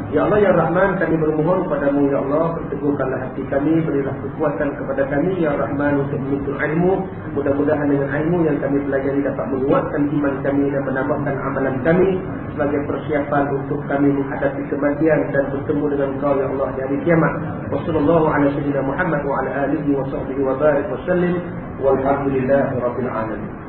Ya Allah ya Rahman, kami bermohon kepadamu ya Allah, perteguhkanlah hati kami, berilah kekuatan kepada kami ya Rahman untuk menuntut ilmu. Mudah-mudahan dengan ilmu yang kami pelajari dapat menguatkan iman kami dan menambahkan amalan kami sebagai persiapan untuk kami menghadapi kematian dan bertemu dengan Engkau ya Allah di hari kiamat. Wassallallahu ala sayyidina Muhammad wa ala alihi wa sahbihi wa barik wa sallim walhamdulillahi rabbil alamin.